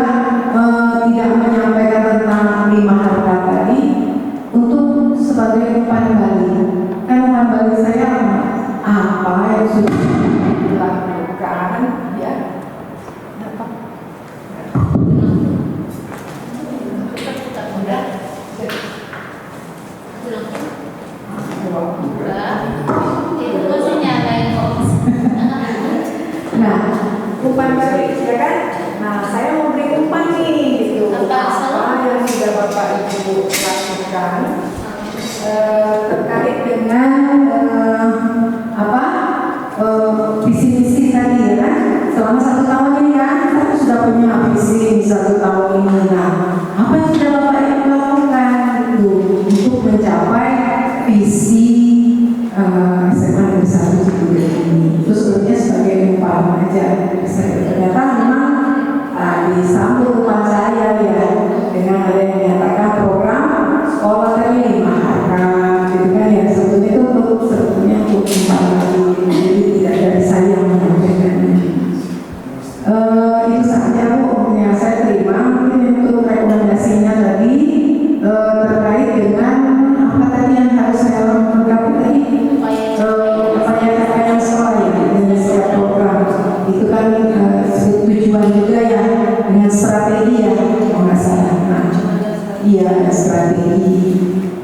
tidak menyampaikan tentang 5 harta tadi untuk sebagai umpan balik. Kan umpan balik saya apa yang sudah dilakukan ya. Nah, umpan balik ya kan? Nah, saya mau beri umpan nih gitu. Apa yang sudah Bapak Ibu lakukan terkait dengan visi misi tadi ya kan? Selama 1 tahun ini kan kita sudah punya visi 1 tahun ini. Nah, apa yang sudah Bapak Ibu lakukan gitu untuk mencapai visi SMA Negeri 1 Cibubur ini? Itu sebetulnya sebagai umpan aja. Ternyata memang disambung umpan saya ya dengan ada yang menyatakan program sekolah tadi 5 harga gitu kan ya, sebetulnya itu untuk umpan lagi, jadi tidak dari saya yang menyampaikan. Itu saja Bu yang saya terima. Mungkin untuk rekomendasinya tadi terkait dengan apa tadi yang harus saya lengkapi tadi, upaya capaian sekolah ya dengan setiap program itu kan tujuan juga ya dengan strategi ya kalau nggak salah. Nah, iya strategi.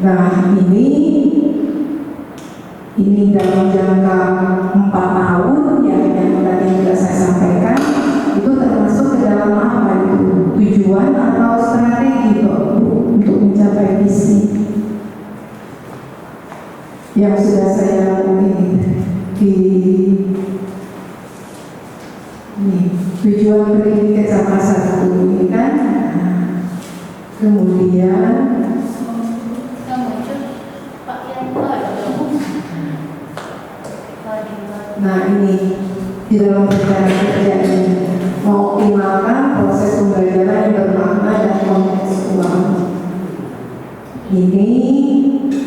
Nah ini dalam jangka 4 tahun ya yang tadi sudah saya sampaikan, itu termasuk ke dalam apa itu tujuan atau strategi untuk mencapai visi yang sudah saya di tujuan pendidikan sama 1 ini kan. Kemudian Nah ini di dalam rencana kerja ini mengoptimalkan proses pembelajaran yang bermakna dan kontekstual.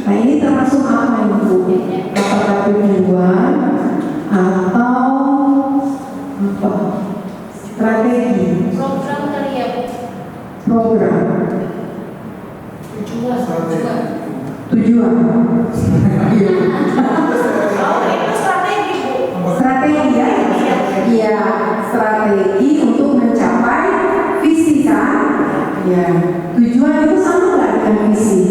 Nah ini termasuk apa ini Bu? Apakah tujuan atau apa? Strategi? Program kali ya Bu. Program? Tujuan. Tujuan? Oh, itu strategi Bu. Strategi ya? Iya, strategi untuk mencapai visi kan? Ya. Tujuan itu sama nggak dengan visi?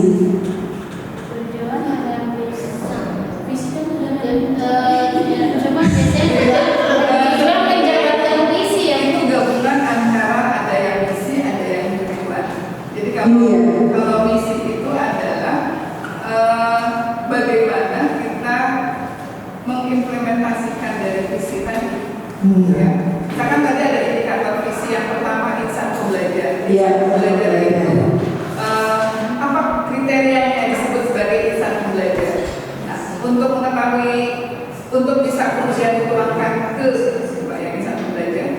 Tujuan dengan visi. Visi kan cuma biasanya tujuan menjalankan visi ya Itu Bu. gabungan antara ada yang misi, ada yang tujuan. Jadi Iya. kalau misi itu adalah bagaimana kita mengimplementasikan dari visi tadi. Ya. Misalkan tadi ada indikator visi yang pertama insan pembelajar. Iya. Belajar itu apa kriterianya yang disebut sebagai insan pembelajar. Nah, untuk mengetahui untuk bisa kemudian dituangkan ke sebagai insan pembelajar,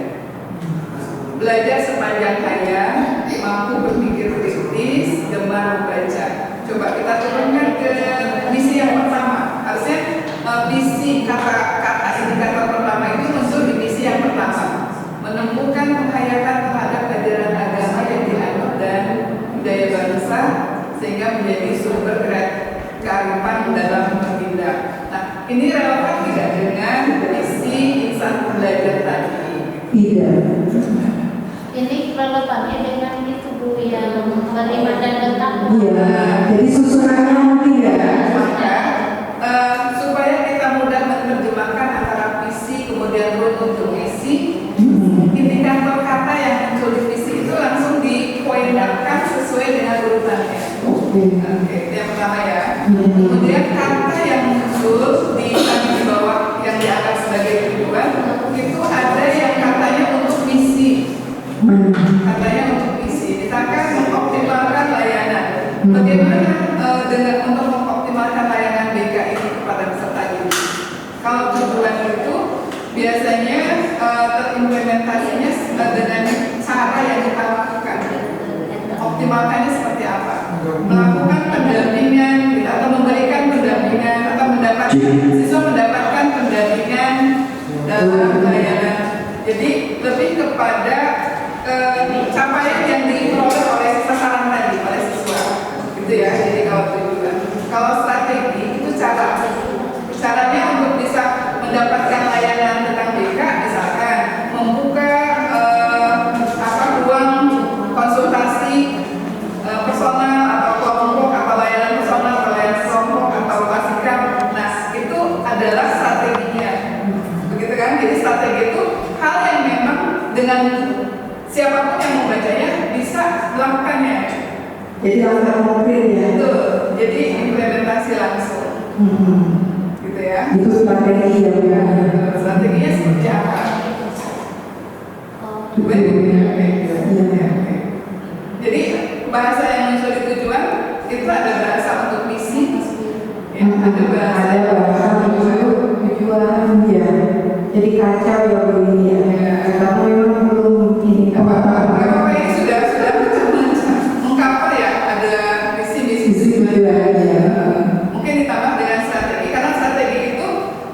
belajar sepanjang hayat, mampu berpikir kritis, gemar membaca. Coba kita turunkan ke misi yang pertama. Harusnya misi kata indikator pertama itu muncul di misi yang pertama, menemukan penghayatan terhadap ajaran agama yang dianut dan budaya bangsa sehingga menjadi sumber kearifan dalam bertindak. Nah, ini relevan tidak dengan misi insan belajar tadi? Tidak. Ini relevannya dengan itu Bu yang menerima dan tetap. Iya. Jadi susunannya mungkin ya. Maka supaya kita mudah menerjemahkan antara visi kemudian runut ke misi, indikator kata yang muncul di visi itu langsung dipoinkan sesuai dengan urutannya. Oke, yang pertama ya. Kemudian kata yang muncul di bawah yang dianggap sebagai tujuan itu ada yang katanya untuk misi. Katanya untuk misi. Misalkan mengoptimalkan layanan. Bagaimana dengan untuk mengoptimalkan layanan BK ini kepada peserta didik? Kalau tujuan itu biasanya terimplementasinya dengan cara yang kita lakukan. Optimalkannya seperti apa? Melakukan pendampingan atau memberikan pendampingan atau siswa mendapatkan pendampingan dalam layanan. Jadi lebih kepada capaian yang diperoleh oleh sasaran tadi oleh siswa, gitu ya. Jadi kalau tujuan, kalau strategi itu caranya untuk bisa mendapatkan layanan tentang BK, misalkan membuka ruang konsultasi personal atau kelompok atau layanan personal atau layanan kelompok atau pastikan. Nah, itu adalah strateginya, begitu kan? Jadi strategi itu hal yang memang dengan siapapun yang membacanya bisa melakukannya. Jadi langkah konkret ya. Betul. Jadi implementasi langsung. Gitu ya. Itu strategi ya. Strateginya seperti apa? Jadi bahasa yang muncul di tujuan itu ada bahasa untuk misi, ya, ada bahasa untuk tujuan ya. Jadi kacau ya begini ya. Karena memang belum ini apa ini sudah mengcover ya, ada misi tujuan ya. Mungkin ditambah dengan strategi, karena strategi itu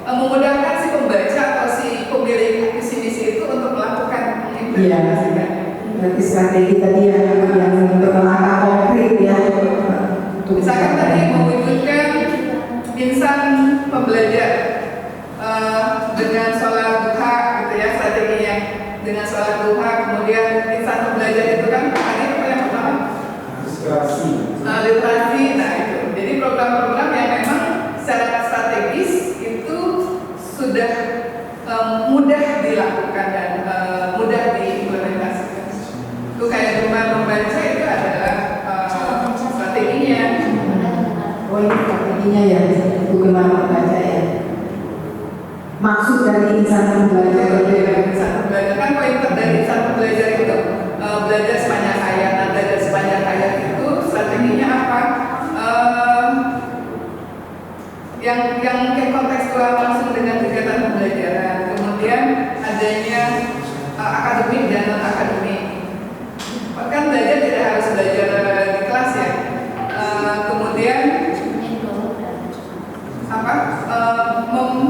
memudahkan si pembaca atau si pemilik misi itu untuk melakukan implementasikan. Berarti strategi tadi yang berlangkah konkret ya. Misalkan tadi mewujudkan insan pembelajar dengan sholat duha, gitu ya, strateginya dengan sholat duha, kemudian insan pembelajar itu kan tadi apa yang pertama? Literasi. Nah itu. Jadi program-program yang memang secara strategis itu sudah mudah dilakukan dan mudah diimplementasikan. Itu kayak gemar membaca itu adalah strateginya. Oh ini strateginya ya, itu gemar membaca ya. Maksud dari insan pembelajar kan pointer dari insan pembelajar itu belajar sepanjang hayat. Nah, belajar sepanjang hayat itu strateginya apa? Yang mungkin kontekstual langsung dengan kegiatan dan pembelajaran, kemudian adanya akademik dan non akademik. Bahkan belajar tidak harus belajar di kelas ya. Kemudian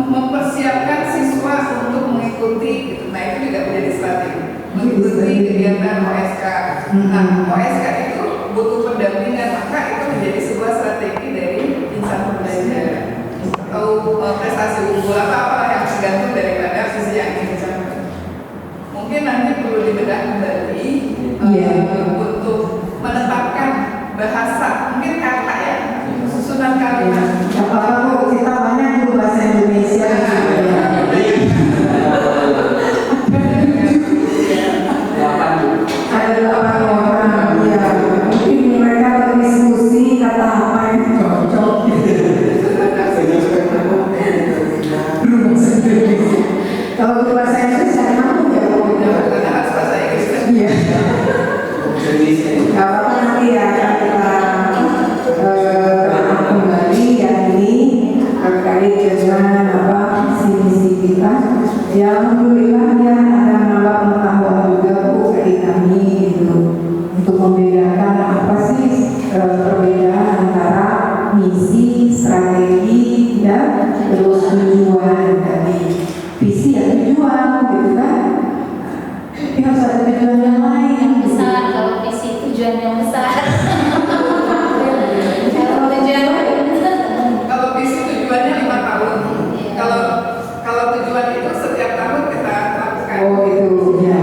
mempersiapkan siswa untuk mengikuti gitu. Nah itu juga menjadi strategi mengikuti kegiatan OSK. Nah OSK itu butuh pendampingan, maka itu menjadi sebuah strategi dari insan pembelajaran atau prestasi unggul apa yang tergantung daripada visi yang ingin dicapai. Mungkin nanti perlu dibedah kembali untuk menetapkan bahasa, mungkin kata ya, susunan kalimat. Apakah kita banyak guru bahasa Indonesia? Ada 8 orang, ya. Mungkin mereka berdiskusi kata apa yang cocok. Kalau guru bahasa Inggris saya mampu ya. Harus bahasa Inggris. Iya. Gak apa-apa nanti ya kita kembali yang ini terkait dengan visi-misi kita. Ya alhamdulillah ya ada menambah pengetahuan juga Bu dari kami gitu untuk membedakan apa sih perbedaan antara misi, strategi dan terus tujuan tadi. Visi ya tujuan gitu kan. Tapi harus ada tujuan yang lain yang besar. Kalau visi tujuan yang besar. Kalau visi tujuannya 5 tahun. Kalau tujuan itu setiap tahun kita lakukan. Oh gitu, ya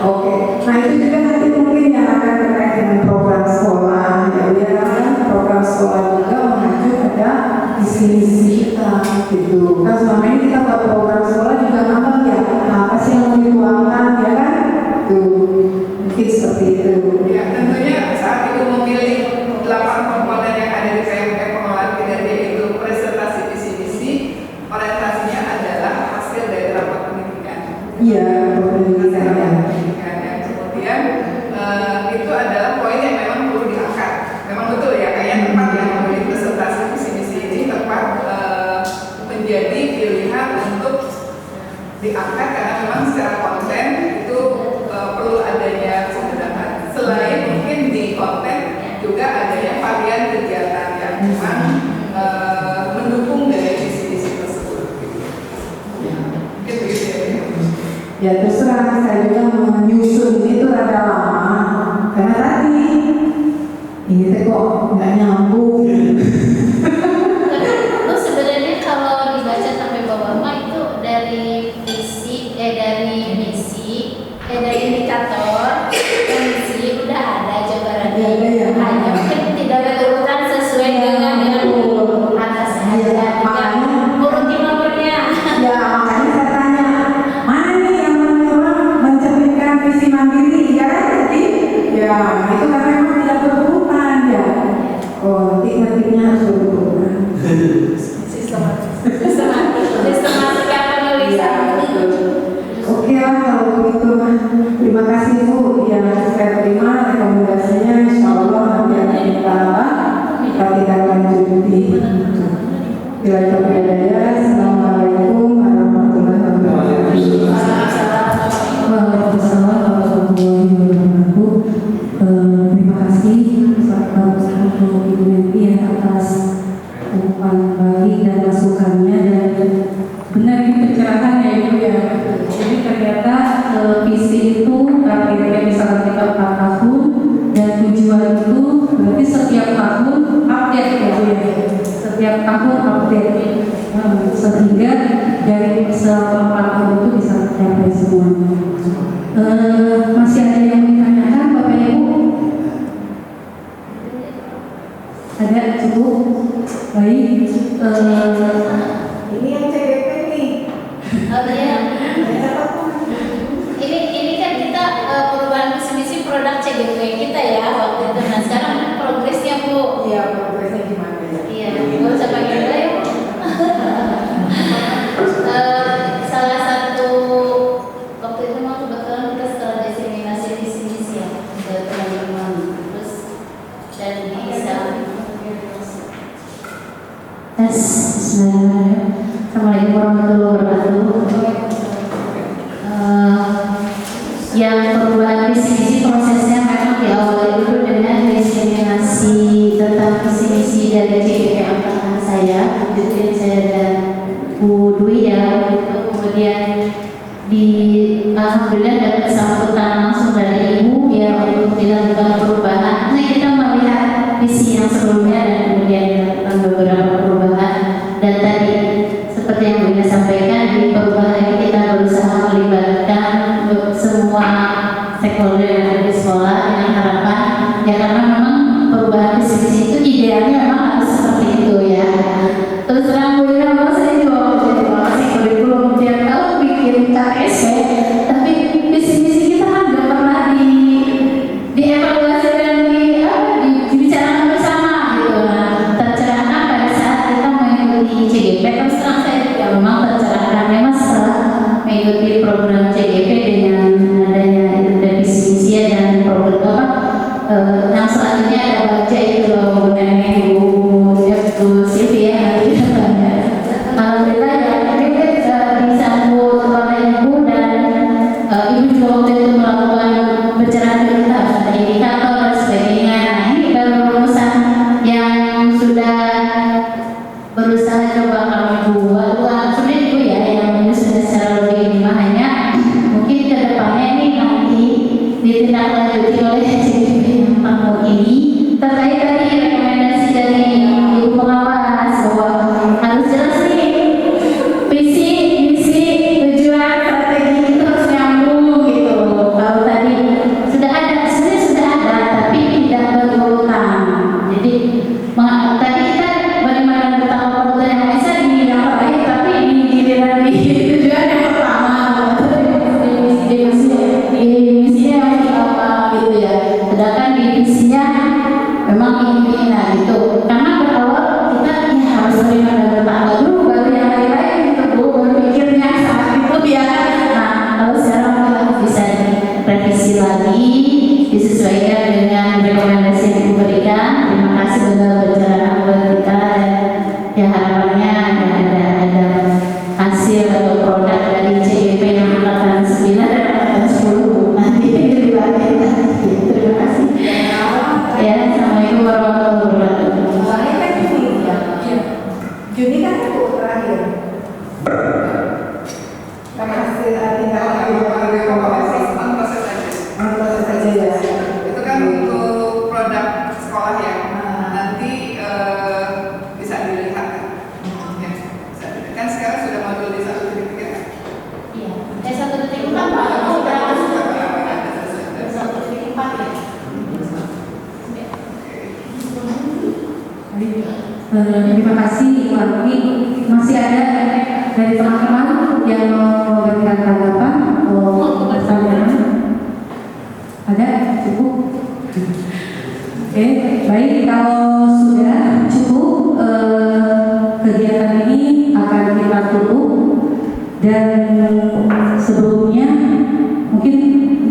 oke. Nah itu juga nanti mungkin yang akan terkait dengan program sekolah. Ya kan program sekolah juga mengacu pada visi-misi kita gitu. Kan selama ini kita buat program sekolah juga ngambang ya. Apa sih yang mau dituangkan ya kan? Tuh mungkin seperti itu. Ya, tentunya saat itu memilih 8 komponen yang ada di PMK Pengelolaan Kinerja itu presentasi visi-misi, orientasinya adalah hasil dari rapat pendidikan. Iya, pendidikan ya. Yang kemudian itu adalah poin yang memang perlu diangkat. Memang betul ya, kayak tempat yang memilih presentasi visi-misi ini tempat menjadi pilihan untuk diangkat karena memang secara konten itu perlu adanya pembenahan. Selain mungkin di konten juga adanya varian kegiatan yang memang mendukung dari visi-visi tersebut. Mungkin begitu ya. Ya terus terang saya juga menyusun itu rada lama karena tadi ini kok nggak nyambung. Tapi sebenarnya kalau dibaca sampai bawah mah itu dari visi, dari misi, dari indikator, dan misi udah ada jabarannya. Iya. Hanya mungkin tidak ada urutan sesuai dengan atasnya. Makanya Urutin nomornya. ya makanya saya tanya mana nih yang mencerminkan visi mandiri ya kan jadi ya itu karena memang tidak berurutan ya. Oh nanti harus berurutan. Sistematika penulisan. Oke lah kalau begitu. Terima kasih Bu yang saya terima rekomendasinya. Insya Allah nanti akan kita tidak lanjuti. Bila terpedaya, Assalamualaikum warahmatullahi wabarakatuh. Waalaikumsalam warahmatullahi wabarakatuh. Terima kasih untuk Ibu Menti atas umpan balik dan masukannya dan benar ini pencerahan ya Ibu ya. Jadi ternyata visi itu targetnya misalnya kita 4 tahun dan tujuan itu berarti setiap tahun update ya Bu ya. Setiap tahun update sehingga dari selama 4 tahun itu bisa tercapai semuanya. Masih ada yang ditanyakan Bapak Ibu? Ada cukup? Baik. Ini yang CGP nih. Oh iya. Ini kan kita perubahan visi-misi produk CGP kita ya waktu itu. Nah sekarang progresnya Bu. Iya progresnya gimana ya? Iya, nggak usah pakai dulu ya. Salah satu waktu itu mau kebetulan kita setelah diseminasi visi-misi ya ke teman-teman terus dan bisa tes. Bismillahirrahmanirrahim. Assalamualaikum warahmatullahi alhamdulillah dapat sambutan langsung dari Ibu ya untuk dilakukan perubahan. Nah, kita melihat visi yang sebelumnya dan kemudian dilakukan beberapa perubahan. Dan tadi seperti yang Bu Ina sampaikan, di perubahan ini kita berusaha melibatkan semua stakeholder yang ada di sekolah dengan harapan ya, karena memang perubahan visi itu idealnya memang harus seperti itu ya. Terus terang Bu Ina, kalau saya juga masih kurikulum tiap tahun bikin KSP, tapi visi-visi kita kan nggak pernah dievaluasi dan dibicarakan bersama gitu. Nah, tercerahkan pada saat kita mengikuti CGP. Terus terang saya juga memang tercerahkan memang setelah mengikuti program CGP dengan adanya visi-visi dan program yang selanjutnya ada baca itu mengenai Bu Silvi ya. Alhamdulillah ya, ini disambut oleh Ibu dan Ibu juga waktu itu melakukan pencerahan kita harus ada indikator dan sebagainya. Nah, ini baru rumusan yang sudah berusaha coba kami buat. Sebenarnya Ibu ya yang menyusun secara lebih hanya mungkin ke depannya ini nanti ditindaklanjuti oleh CGP yang tahun ini terkait tadi rekomendasi dari Ibu pengawas bahwa harus jelas nih visi, misi, tujuan, strategi itu harus nyambung gitu. Kalau tadi sudah ada, sebenarnya sudah ada tapi tidak berurutan. Jadi tadi kita bagaimana tentang perurutan yang bisa di yang terakhir, tapi ini giliran di tujuan yang pertama misinya apa gitu ya. Sedangkan di visinya memang ini nah gitu. Karena berawal kita ya harus terima dan bertanggal dulu baru yang lain gitu Bu, baru pikirnya saat itu ya. Nah, kalau sekarang kita bisa direvisi lagi, disesuaikan dengan rekomendasi yang diberikan. Terima kasih sudah berbicara buat kita dan ya harapannya ada hasil atau produk dari CGP yang angkatan 9 dan angkatan 10 nanti dibagi. Terima kasih. Ya, assalamualaikum warahmatullahi wabarakatuh. Soalnya kan Juni ya. Juni kan itu terakhir. Karena hasil proses aja ya. Itu kan untuk produk sekolah ya. Nanti bisa dilihat kan. Ya, bisa dilihat. Kan sekarang sudah modul di 1.3 kan. Iya, satu detik kan Pak. Satu detik Pak ya. Terima kasih Ibu Armi. Masih ada dari teman-teman yang mau memberikan tanggapan atau pertanyaan? Ada? Cukup? Oke, baik. Kalau sudah cukup, kegiatan ini akan kita tutup. Dan sebelumnya mungkin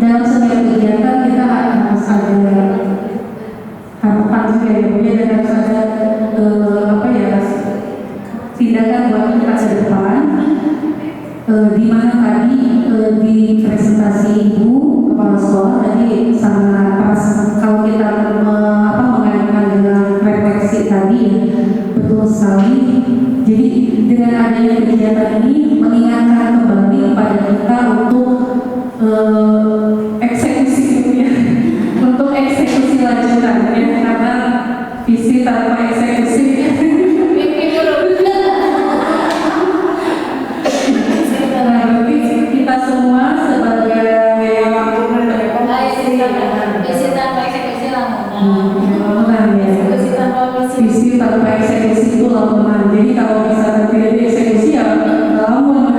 dalam setiap kegiatan kita harus ada harapan juga ya Bu ya, dan harus ada tindakan buat kita ke depan. Di mana tadi di presentasi Ibu Kepala Sekolah tadi sangat pas kalau kita mengaitkan dengan refleksi tadi ya, betul sekali. Jadi dengan adanya kegiatan ini mengingatkan kembali kepada kita untuk eksekusi ya, untuk eksekusi lanjutan ya, karena visi tanpa eksekusi kita semua sebagai visi tanpa eksekusi itu lamunan. Jadi kalau misalnya tidak dieksekusi ya lamun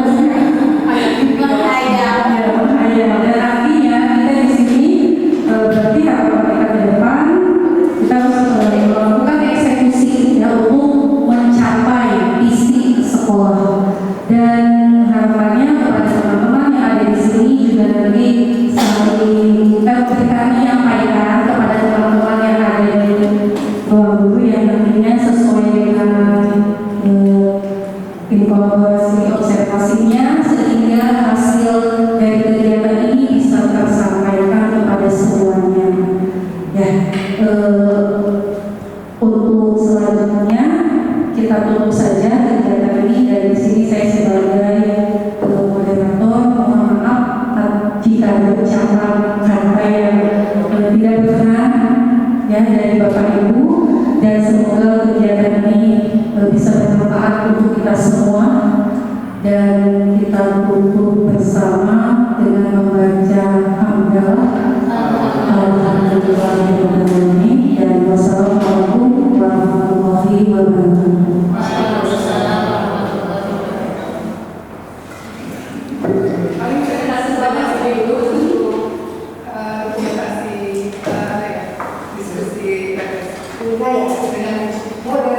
Bapak Ibu, dan semoga kegiatan ini bisa bermanfaat untuk kita semua, dan kita tutup bersama dengan membaca hamdalah. Alhamdulillah.